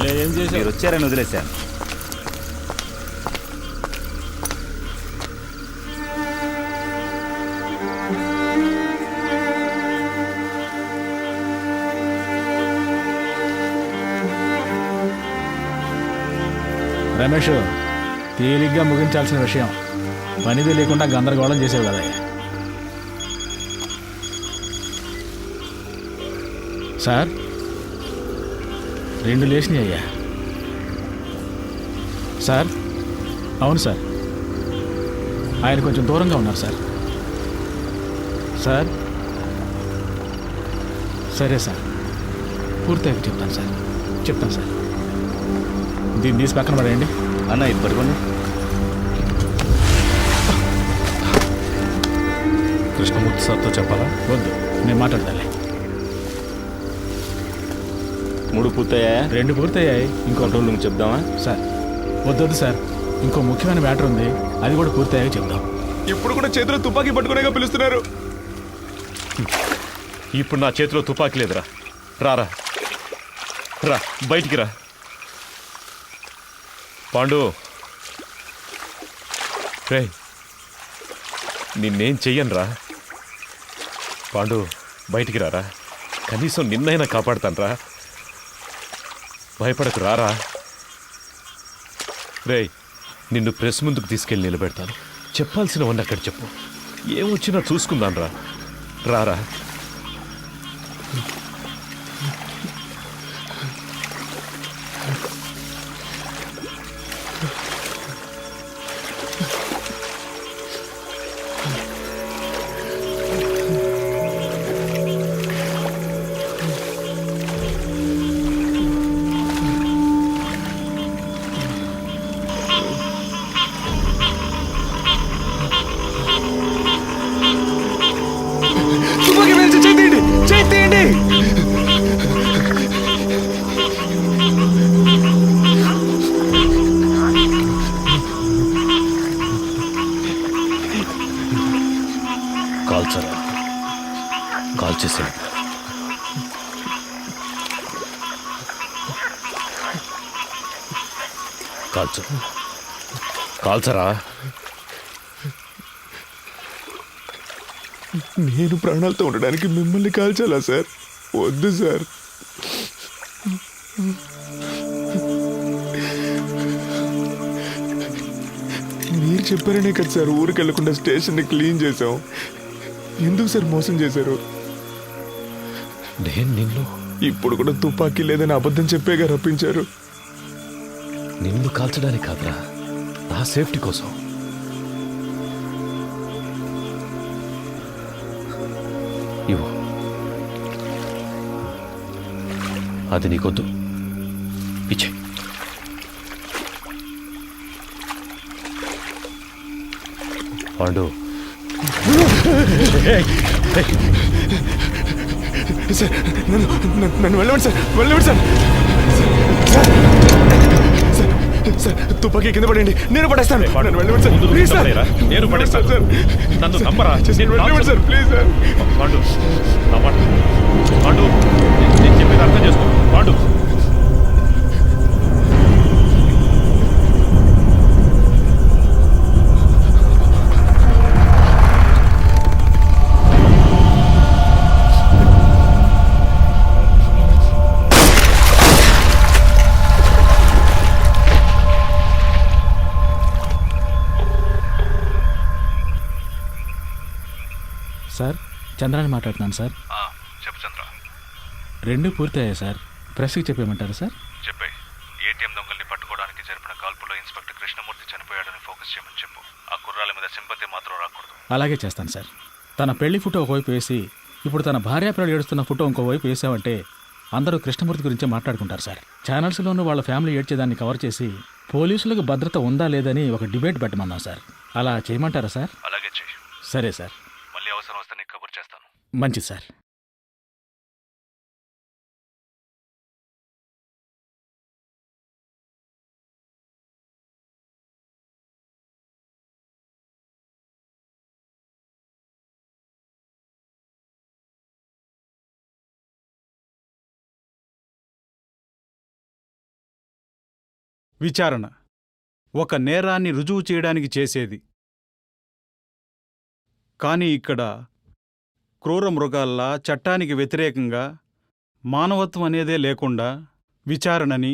మీరు వచ్చారని వదిలేశాను. రమేష్, తేలిగ్గా ముగించాల్సిన విషయం పని తెలియకుండా గందరగోళం చేసేవి కదా. సార్ 2 లేచినాయి అయ్యా. సార్ అవును సార్, ఆయన కొంచెం దూరంగా ఉన్నారు సార్. సార్ సరే సార్, పూర్తయితే చెప్తాను సార్. చెప్తాను సార్. దీన్ని తీసి పక్కన పడేయండి. అన్న ఇది పడుకోండి. కృష్ణమూర్తి సార్తో చెప్పాలా? వద్దు, నేను మాట్లాడతాలే. 3 పూర్తయ్యాయా? 2 పూర్తయ్యాయి. ఇంకో కంట్రోల్ రూమ్ చెప్దామా? సార్ వద్దొద్దు సార్, ఇంకో ముఖ్యమైన మ్యాటర్ ఉంది, అది కూడా పూర్తయ్యాక చెప్దాం. ఇప్పుడు కూడా చేతిలో తుపాకీ పట్టుకునేగా పిలుస్తున్నారు. ఇప్పుడు నా చేతిలో తుపాకీ లేదురా. రారా రా, బయటికి రా. పాండు రే, నిన్నేం చెయ్యను రా. పాండు బయటికి రారా. కనీసం నిన్నైనా కాపాడుతాను రా. భయపడకు రారా. రే, నిన్ను ప్రెస్ ముందుకు తీసుకెళ్ళి నిలబెడతాను. చెప్పాల్సినవన్నీ అక్కడ చెప్పు. ఏమొచ్చినా చూసుకుందాను రా. రారా. కాల్చరా, కాల్చేసాడు. కాల్చు, కాల్చరా. నేను ప్రాణాలతో ఉండడానికి మిమ్మల్ని కాల్చాలా సార్? వద్దు సార్. మీరు చెప్పారనే కదా సార్ ఊరికి వెళ్ళకుండా స్టేషన్ని క్లీన్ చేసాం. ఎందుకు సార్ మోసం చేశారు? నేను నిన్ను ఇప్పుడు కూడా తుపాకీ లేదని అబద్ధం చెప్పేగా రప్పించారు. నిన్ను కాల్చడానికి కాదురా, నా సేఫ్టీ కోసం. ఇవ్వు. అది నీకొద్దు, ఇచ్చే. పాండు సార్, నన్ను వెళ్ళండి సార్, వెళ్ళండి సార్. సార్ తుపాకీ కింద పడండి, నేను పడేస్తాను. నన్ను వెళ్ళండి సార్, ప్లీజ్ సార్. నేను పడేస్తాను సార్. నన్ను నమ్మరా. వెళ్ళండి సార్, ప్లీజ్ సార్. పాండు నా మాట. పాండు నేను చెప్పేది అర్థం చేసుకో. పాండు సార్ చంద్రాన్ని మాట్లాడుతున్నాను సార్. చెప్పు చంద్ర. 2 పూర్తయ్యాయి సార్. ప్రెస్కి చెప్పేయమంటారా సార్? చెప్పే. ఏటీఎం దొంగల్ని పట్టుకోవడానికి జరిపిన కాల్పులో ఇన్స్పెక్టర్ కృష్ణమూర్తి చనిపోయాడని ఫోకస్ చేయమని చెప్పు. ఆ కుర్రాల మీద సింపతి మాత్రం రాకూడదు. అలాగే చేస్తాను సార్. తన పెళ్లి ఫోటో ఒకవైపు వేసి ఇప్పుడు తన భార్యాపిల్లలు ఏడుస్తున్న ఫోటో ఇంకోవైపు వేసామంటే అందరూ కృష్ణమూర్తి గురించే మాట్లాడుకుంటారు సార్. ఛానల్స్లోనూ వాళ్ళ ఫ్యామిలీ ఏడ్చేదాన్ని కవర్ చేసి పోలీసులకు భద్రత ఉందా లేదని ఒక డిబేట్ పెట్టమన్నాం సార్. అలా చేయమంటారా సార్? అలాగే చెయ్యి. సరే సార్. మళ్ళీ అవసరం వస్తే నీకు కబుర్ చేస్తాను. మంచిది సార్. విచారణ ఒక నేరాన్ని రుజువు చేయడానికి చేసేది. కానీ ఇక్కడ క్రూర మృగాల్లా చట్టానికి వ్యతిరేకంగా మానవత్వం అనేదే లేకుండా విచారణని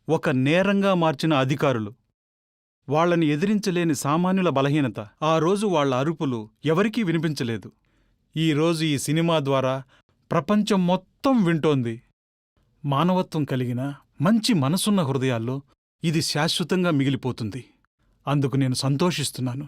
ఒక నేరంగా మార్చిన అధికారులు, వాళ్లని ఎదిరించలేని సామాన్యుల బలహీనత. ఆ రోజు వాళ్ల అరుపులు ఎవరికీ వినిపించలేదు. ఈరోజు ఈ సినిమా ద్వారా ప్రపంచం మొత్తం వింటోంది. మానవత్వం కలిగిన మంచి మనసున్న హృదయాల్లో ఇది శాశ్వతంగా మిగిలిపోతుంది. అందుకు నేను సంతోషిస్తున్నాను.